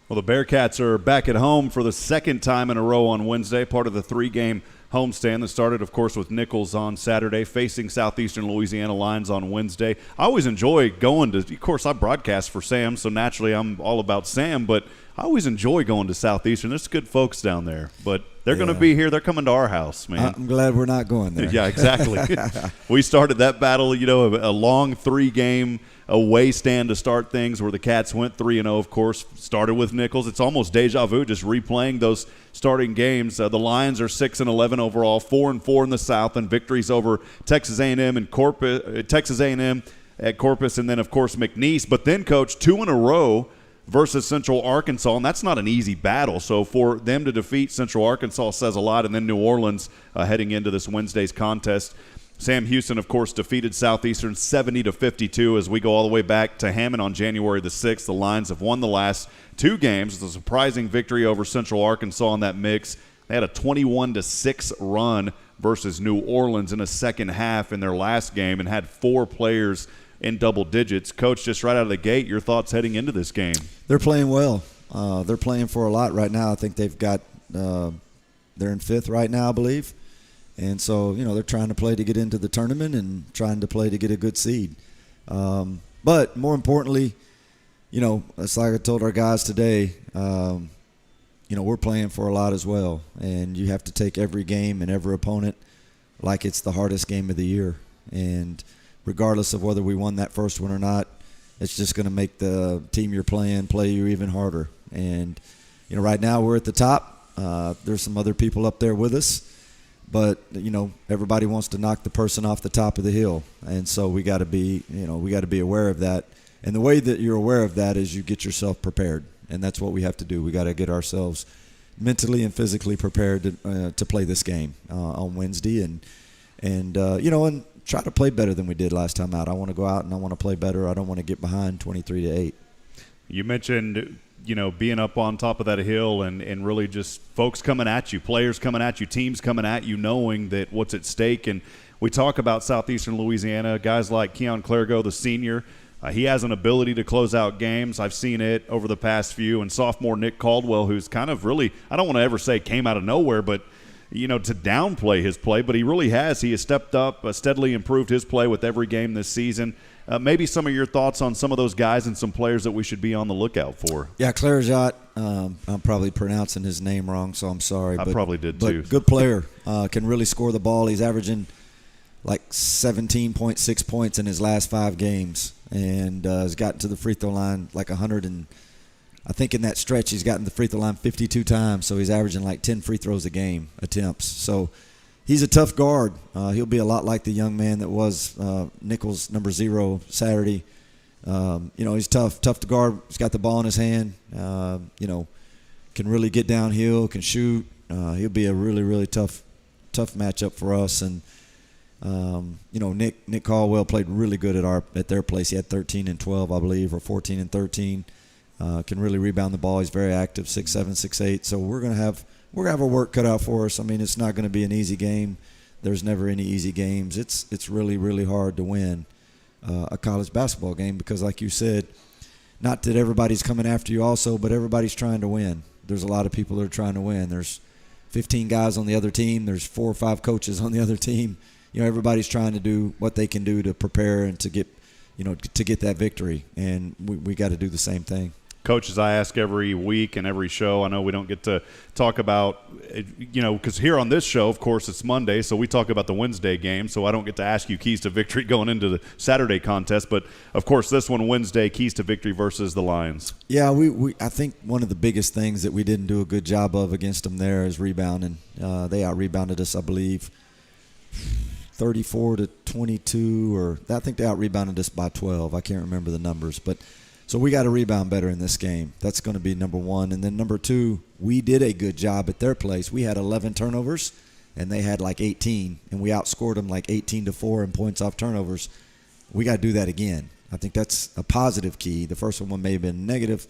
C: Well, the Bearcats are back at home for the second time in a row on Wednesday, part of the 3-game homestand that started, of course, with Nichols on Saturday, facing Southeastern Louisiana Lions on Wednesday. I always enjoy going to – of course, I broadcast for Sam, so naturally I'm all about Sam, but I always enjoy going to Southeastern. There's good folks down there, but they're going to be here. They're coming to our house, man.
D: I'm glad we're not going there.
C: Yeah, exactly. We started that battle, a long 3-game away stand to start things where the Cats went 3-0, of course, started with Nichols. It's almost deja vu just replaying those starting games. The Lions are 6-11 overall, 4-4 in the South, and victories over Texas A&M and Texas A&M at Corpus, and then, of course, McNeese. But then, Coach, 2 in a row versus Central Arkansas, and that's not an easy battle. So for them to defeat Central Arkansas says a lot, and then New Orleans heading into this Wednesday's contest. Sam Houston, of course, defeated Southeastern 70-52 as we go all the way back to Hammond on January the 6th. The Lions have won the last 2 games. It's a surprising victory over Central Arkansas in that mix. They had a 21-6 run versus New Orleans in a second half in their last game and had 4 players in double digits. Coach, just right out of the gate, your thoughts heading into this game?
D: They're playing well. They're playing for a lot right now. I think they've got they're in 5th right now, I believe. And so, they're trying to play to get into the tournament and trying to play to get a good seed. But more importantly, it's like I told our guys today, we're playing for a lot as well. And you have to take every game and every opponent like it's the hardest game of the year. And regardless of whether we won that first one or not, it's just going to make the team you're playing play you even harder. And, right now we're at the top. There's some other people up there with us. But, everybody wants to knock the person off the top of the hill. And so we got to be aware of that. And the way that you're aware of that is you get yourself prepared. And that's what we have to do. We got to get ourselves mentally and physically prepared to play this game on Wednesday and try to play better than we did last time out. I want to go out and I want to play better. I don't want to get behind 23-8.
C: You mentioned being up on top of that hill and really just folks coming at you, players coming at you, teams coming at you, knowing that what's at stake. And we talk about Southeastern Louisiana, guys like Keon Clergo, the senior, He has an ability to close out games. I've seen it over the past few. And sophomore Nick Caldwell, who's kind of really, I don't want to ever say came out of nowhere, but, to downplay his play, but he really has. He has stepped up, steadily improved his play with every game this season. Maybe some of your thoughts on some of those guys and some players that we should be on the lookout for.
D: Yeah, Clairjot, I'm probably pronouncing his name wrong, so I'm sorry.
C: I probably did too.
D: Good player, can really score the ball. He's averaging like 17.6 points in his last 5 games, and has gotten to the free throw line like 100 and I think in that stretch he's gotten the free throw line 52 times, so he's averaging like 10 free throws a game, attempts. So he's a tough guard. He'll be a lot like the young man that was Nichols number 0 Saturday. He's tough to guard. He's got the ball in his hand. Can really get downhill, can shoot. He'll be a really, really tough matchup for us. And Nick Caldwell played really good at their place. He had 13 and 12, I believe, or 14 and 13. Can really rebound the ball. He's very active, 6'7", 6'8". So we're gonna have our work cut out for us. I mean, it's not going to be an easy game. There's never any easy games. It's really, really hard to win a college basketball game because, like you said, not that everybody's coming after you also, but everybody's trying to win. There's a lot of people that are trying to win. There's 15 guys on the other team. There's 4 or 5 coaches on the other team. Everybody's trying to do what they can do to prepare and to get that victory, and we got to do the same thing.
C: Coach, as I ask every week and every show, I know we don't get to talk about, because here on this show, of course, it's Monday, so we talk about the Wednesday game, so I don't get to ask you keys to victory going into the Saturday contest. But, of course, this one, Wednesday, keys to victory versus the Lions. Yeah,
D: I think one of the biggest things that we didn't do a good job of against them there is rebounding. They out-rebounded us, I believe, 34-22, or I think they out-rebounded us by 12. I can't remember the numbers, but – so we got to rebound better in this game. That's going to be number 1. And then number 2, we did a good job at their place. We had 11 turnovers, and they had like 18, and we outscored them like 18-4 in points off turnovers. We got to do that again. I think that's a positive key. The first one may have been negative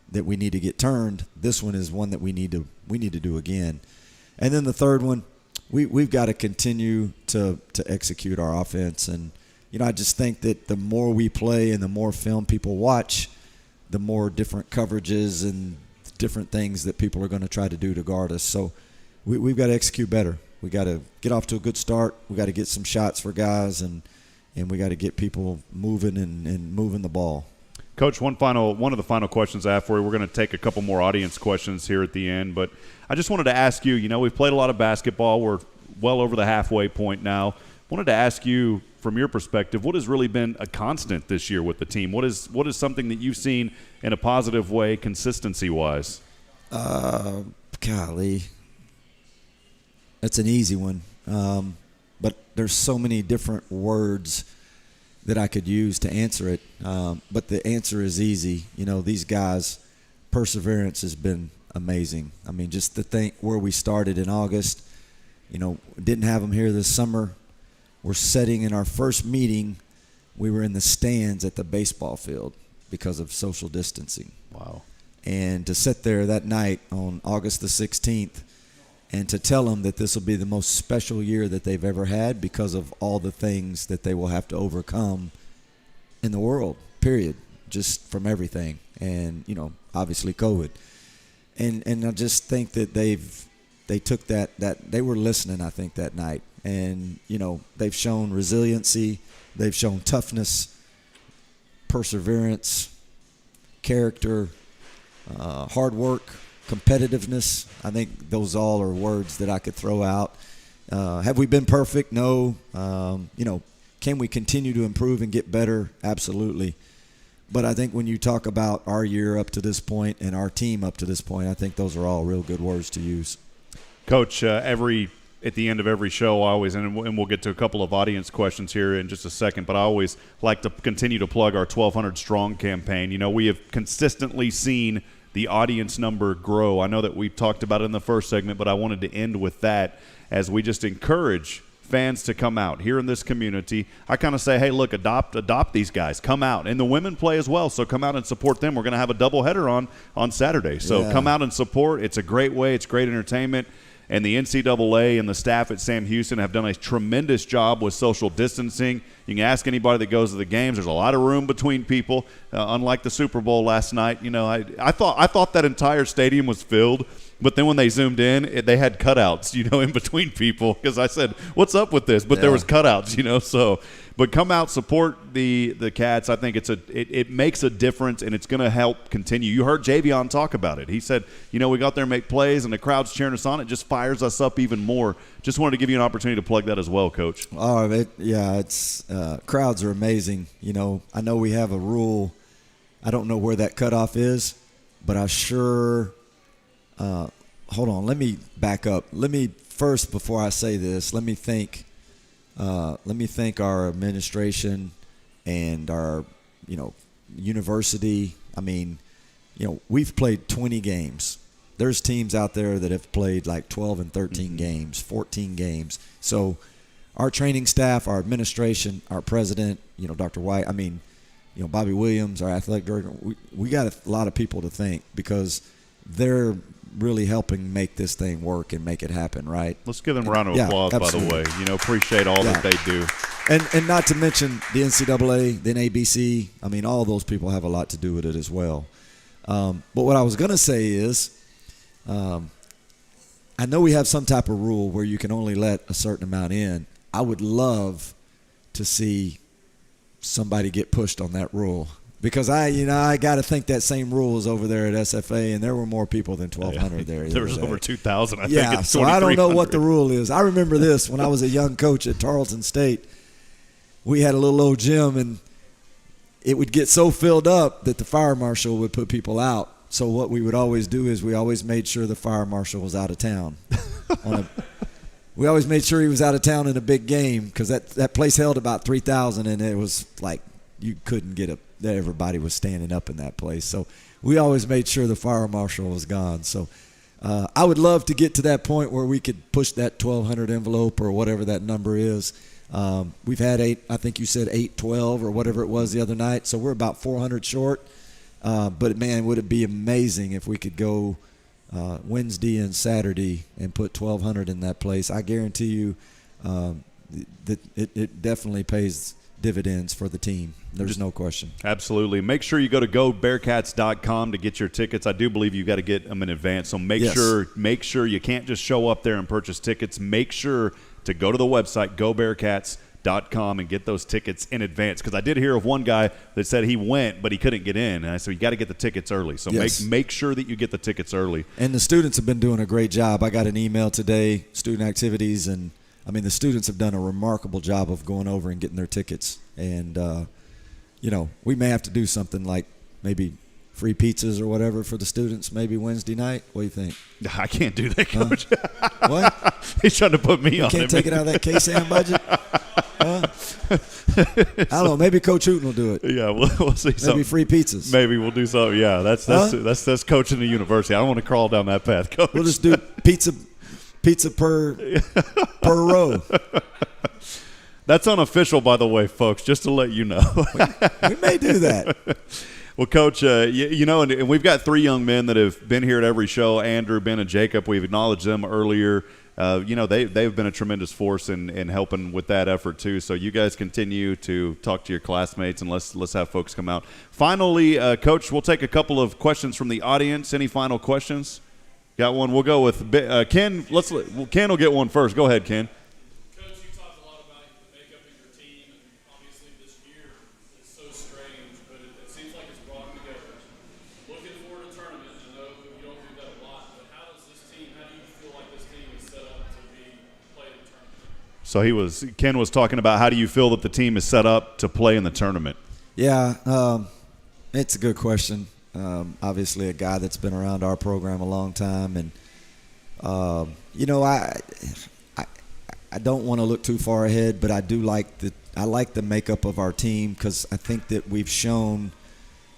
D: that we need to get turned. This one is one that we need to do again. And then the third one, we've got to continue to execute our offense. And I just think that the more we play and the more film people watch, the more different coverages and different things that people are going to try to do to guard us. So we've got to execute better. We got to get off to a good start. We got to get some shots for guys, and we got to get people moving and moving the ball.
C: Coach, one of the final questions I have for you. We're going to take a couple more audience questions here at the end, but I just wanted to ask you, we've played a lot of basketball. We're well over the halfway point now. Wanted to ask you, from your perspective, what has really been a constant this year with the team? What is something that you've seen in a positive way, consistency-wise?
D: Golly, that's an easy one. But there's so many different words that I could use to answer it. But the answer is easy. These guys, perseverance has been amazing. I mean, just to think where we started in August, didn't have them here this summer. We're sitting in our first meeting. We were in the stands at the baseball field because of social distancing.
C: Wow.
D: And to sit there that night on August the 16th and to tell them that this will be the most special year that they've ever had because of all the things that they will have to overcome in the world, period, just from everything. And, obviously COVID. And I just think that they took that they were listening, I think, that night. And, they've shown resiliency, they've shown toughness, perseverance, character, hard work, competitiveness. I think those all are words that I could throw out. Have we been perfect? No. Can we continue to improve and get better? Absolutely. But I think when you talk about our year up to this point and our team up to this point, I think those are all real good words to use.
C: Coach, at the end of every show, I always, and we'll get to a couple of audience questions here in just a second, but I always like to continue to plug our 1,200 Strong campaign. We have consistently seen the audience number grow. I know that we talked about it in the first segment, but I wanted to end with that as we just encourage fans to come out here in this community. I kind of say, hey, look, adopt these guys. Come out. And the women play as well, so come out and support them. We're going to have a doubleheader on Saturday. So Come out and support. It's a great way. It's great entertainment. And the NCAA and the staff at Sam Houston have done a tremendous job with social distancing. You can ask anybody that goes to the games. There's a lot of room between people, unlike the Super Bowl last night. You know, I thought that entire stadium was filled, but then when they zoomed in, they had cutouts, you know, in between people, because I said, what's up with this? But there was cutouts, you know, so – but come out, support the Cats. I think it makes a difference, and it's going to help continue. You heard Javion talk about it. He said, you know, we got there and make plays, and the crowd's cheering us on. It just fires us up even more. Just wanted to give you an opportunity to plug that as well, Coach.
D: Oh, it's crowds are amazing. You know, I know we have a rule. I don't know where that cutoff is, but I sure hold on. Let me back up. Let me first, before I say this, let me thank our administration and our, you know, university. I mean, you know, we've played 20 games. There's teams out there that have played like 12 and 13 games, 14 games. So our training staff, our administration, our president, you know, Dr. White, I mean, you know, Bobby Williams, our athletic director, we got a lot of people to thank because they're really helping make this thing work and make it happen, right?
C: Let's give them a round of applause,
D: absolutely.
C: By the way. You know, appreciate all that they do.
D: And not to mention the NCAA, the NABC. I mean, all those people have a lot to do with it as well. But what I was going to say is I know we have some type of rule where you can only let a certain amount in. I would love to see somebody get pushed on that rule. Because I got to think that same rule is over there at SFA, and there were more people than 1,200 there.
C: There was over 2,000, I think.
D: Yeah, so I don't know what the rule is. I remember this when I was a young coach at Tarleton State. We had a little old gym, and it would get so filled up that the fire marshal would put people out. So what we would always do is we always made sure the fire marshal was out of town. We always made sure he was out of town in a big game because that place held about 3,000, and it was like you couldn't get everybody was standing up in that place. So we always made sure the fire marshal was gone. So I would love to get to that point where we could push that 1,200 envelope or whatever that number is. We've had I think you said 812 or whatever it was the other night. So we're about 400 short. But, man, would it be amazing if we could go Wednesday and Saturday and put 1,200 in that place. I guarantee you that it definitely pays dividends for the team. There's no question.
C: Absolutely. Make sure you go to gobearcats.com to get your tickets. I do believe you got to get them in advance. So make sure you can't just show up there and purchase tickets. Make sure to go to the website gobearcats.com and get those tickets in advance. Because I did hear of one guy that said he went, but he couldn't get in. And I said, you got to get the tickets early. So make sure that you get the tickets early.
D: And the students have been doing a great job. I got an email today, student activities, and I mean, the students have done a remarkable job of going over and getting their tickets. And, we may have to do something like maybe free pizzas or whatever for the students maybe Wednesday night. What do you think?
C: I can't do that, Coach.
D: What?
C: He's trying to put me on.
D: Can't take it out of that KSAM budget? I don't know. Maybe Coach Hooten will do it.
C: Yeah, we'll see.
D: Maybe free pizzas.
C: Maybe we'll do something. Yeah, that's coaching the university. I don't want to crawl down that path, Coach.
D: We'll just do pizza per row.
C: That's unofficial, by the way, folks, just to let you know.
D: We may do that.
C: Well, Coach, and we've got three young men that have been here at every show, Andrew, Ben, and Jacob. We've acknowledged them earlier. They've been a tremendous force in helping with that effort, too. So you guys continue to talk to your classmates, and let's have folks come out. Finally, Coach, we'll take a couple of questions from the audience. Any final questions? Got one. We'll go with Ken. Ken will get one first. Go ahead, Ken. So Ken was talking about how do you feel that the team is set up to play in the tournament?
D: Yeah, it's a good question. Obviously a guy that's been around our program a long time. And, I don't want to look too far ahead, but I do like the makeup of our team because I think that we've shown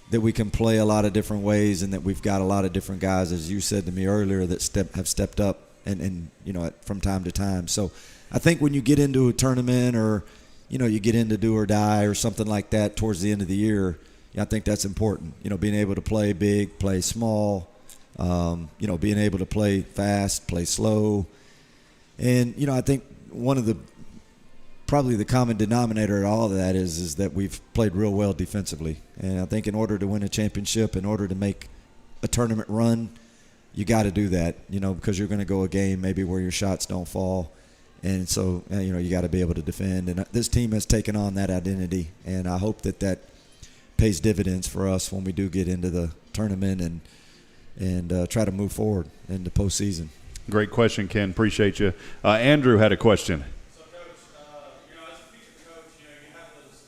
D: that we can play a lot of different ways and that we've got a lot of different guys, as you said to me earlier, that have stepped up and from time to time. So I think when you get into a tournament or, you get into do or die or something like that towards the end of the year, I think that's important. Being able to play big, play small, Being able to play fast, play slow. And, I think one of probably the common denominator at all of that is that we've played real well defensively. And I think in order to win a championship, in order to make a tournament run, you got to do that, because you're going to go a game maybe where your shots don't fall. And so, you got to be able to defend. And this team has taken on that identity. And I hope that pays dividends for us when we do get into the tournament and try to move forward in the postseason.
C: Great question, Ken. Appreciate you. Andrew had a question.
G: So, Coach, as a future coach, you have those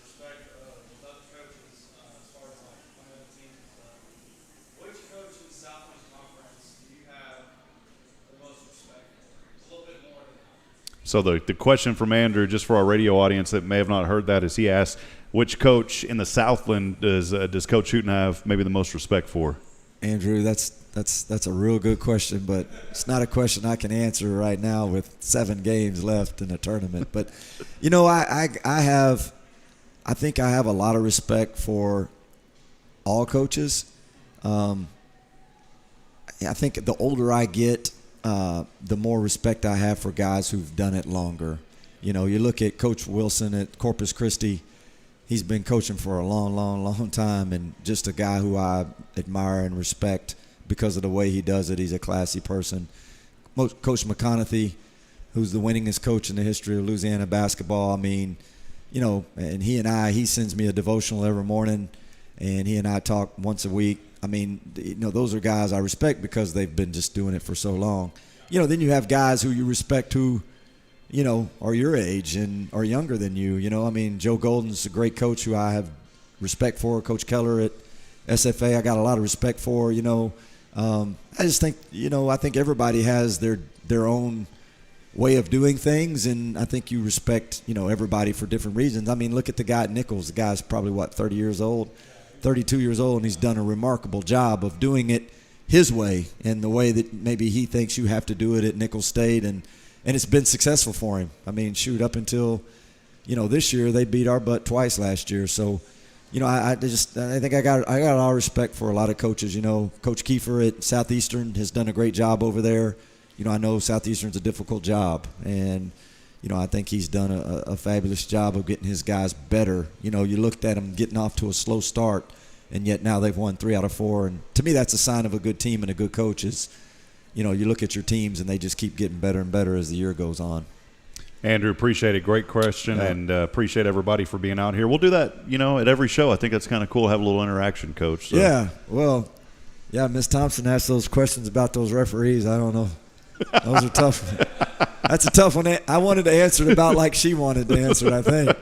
G: respect with other coaches as far as playing other teams and stuff. Which coach in the Southwest Conference do you have the most respect for? A little bit more than that.
C: So the question from Andrew, just for our radio audience that may have not heard that, is he asked, which coach in the Southland does Coach Hooten have maybe the most respect for?
D: Andrew, that's a real good question, but it's not a question I can answer right now with 7 games left in a tournament. But, I think I have a lot of respect for all coaches. I think the older I get, the more respect I have for guys who've done it longer. You look at Coach Wilson at Corpus Christi. He's been coaching for a long, long, long time, and just a guy who I admire and respect because of the way he does it. He's a classy person. Coach McConaughey, who's the winningest coach in the history of Louisiana basketball. I mean, and he sends me a devotional every morning, and he and I talk once a week. I mean, those are guys I respect because they've been just doing it for so long. Then you have guys who you respect who are your age and are younger than you. I mean, Joe Golden's a great coach who I have respect for. Coach Keller at SFA, I got a lot of respect for. I just think, I think everybody has their own way of doing things, and I think you respect, everybody for different reasons. I mean, look at the guy at Nichols. The guy's probably, 32 years old, and he's done a remarkable job of doing it his way and the way that maybe he thinks you have to do it at Nichols State, and it's been successful for him. I mean, shoot, up until, this year they beat our butt twice last year. So, I think I got a lot of respect for a lot of coaches. Coach Kiefer at Southeastern has done a great job over there. I know Southeastern's a difficult job, and I think he's done a fabulous job of getting his guys better. You looked at them getting off to a slow start, and yet now they've won 3 out of 4. And to me, that's a sign of a good team and a good coach is, you look at your teams and they just keep getting better and better as the year goes on.
C: Andrew, appreciate it. Great question, and appreciate everybody for being out here. We'll do that, at every show. I think that's kind of cool to have a little interaction, Coach. So.
D: Yeah, well, Miss Thompson asked those questions about those referees. I don't know. Those are tough. That's a tough one. I wanted to answer it about like she wanted to answer it, I think.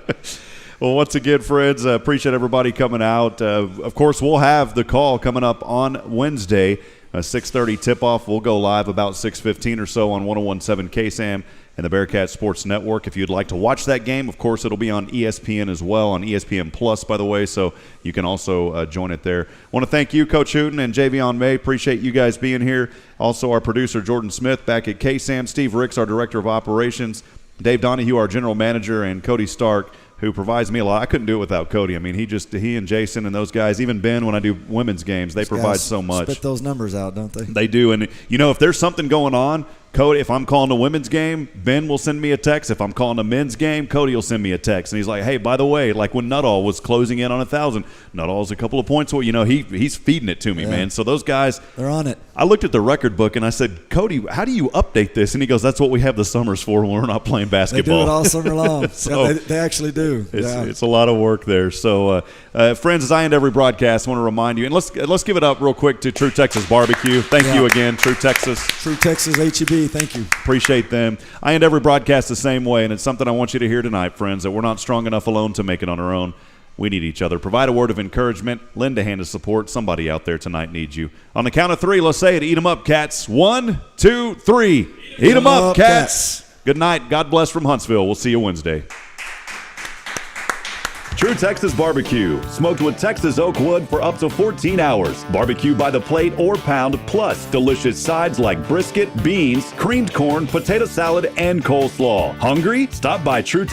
C: Well, once again, friends, appreciate everybody coming out. Of course, we'll have the call coming up on Wednesday. 6:30 tip-off. We'll go live about 6:15 or so on 101.7 KSAM and the Bearcat Sports Network. If you'd like to watch that game, of course, it'll be on ESPN as well, on ESPN Plus, by the way, so you can also join it there. I want to thank you, Coach Hooten and Javion May. Appreciate you guys being here. Also, our producer, Jordan Smith, back at KSAM. Steve Ricks, our Director of Operations. Dave Donahue, our General Manager, and Cody Stark, who provides me a lot. I couldn't do it without Cody. I mean, he and Jason and those guys, even Ben when I do women's games, they provide so much.
D: Spit those numbers out, don't they?
C: They do. And, if there's something going on, Cody, if I'm calling a women's game, Ben will send me a text. If I'm calling a men's game, Cody will send me a text. And he's like, hey, by the way, like when Nuttall was closing in on 1,000, Nuttall's a couple of points away. He's feeding it to me, man. So those guys.
D: They're on it.
C: I looked at the record book and I said, Cody, how do you update this? And he goes, that's what we have the summers for when we're not playing basketball.
D: They do it all summer long.
C: So
D: they actually do.
C: It's a lot of work there. So, friends, as I end every broadcast, I want to remind you, and let's give it up real quick to True Texas BBQ. Thank you again, True Texas.
D: True Texas HEB, thank you.
C: Appreciate them. I end every broadcast the same way, and it's something I want you to hear tonight, friends, that we're not strong enough alone to make it on our own. We need each other. Provide a word of encouragement. Lend a hand of support. Somebody out there tonight needs you. On the count of 3, let's say it. Eat 'em up, Cats. 1, 2, 3. Eat 'em up, Cats. Good night. God bless from Huntsville. We'll see you Wednesday.
B: True Texas BBQ, smoked with Texas oak wood for up to 14 hours. Barbecue by the plate or pound, plus delicious sides like brisket, beans, creamed corn, potato salad, and coleslaw. Hungry? Stop by True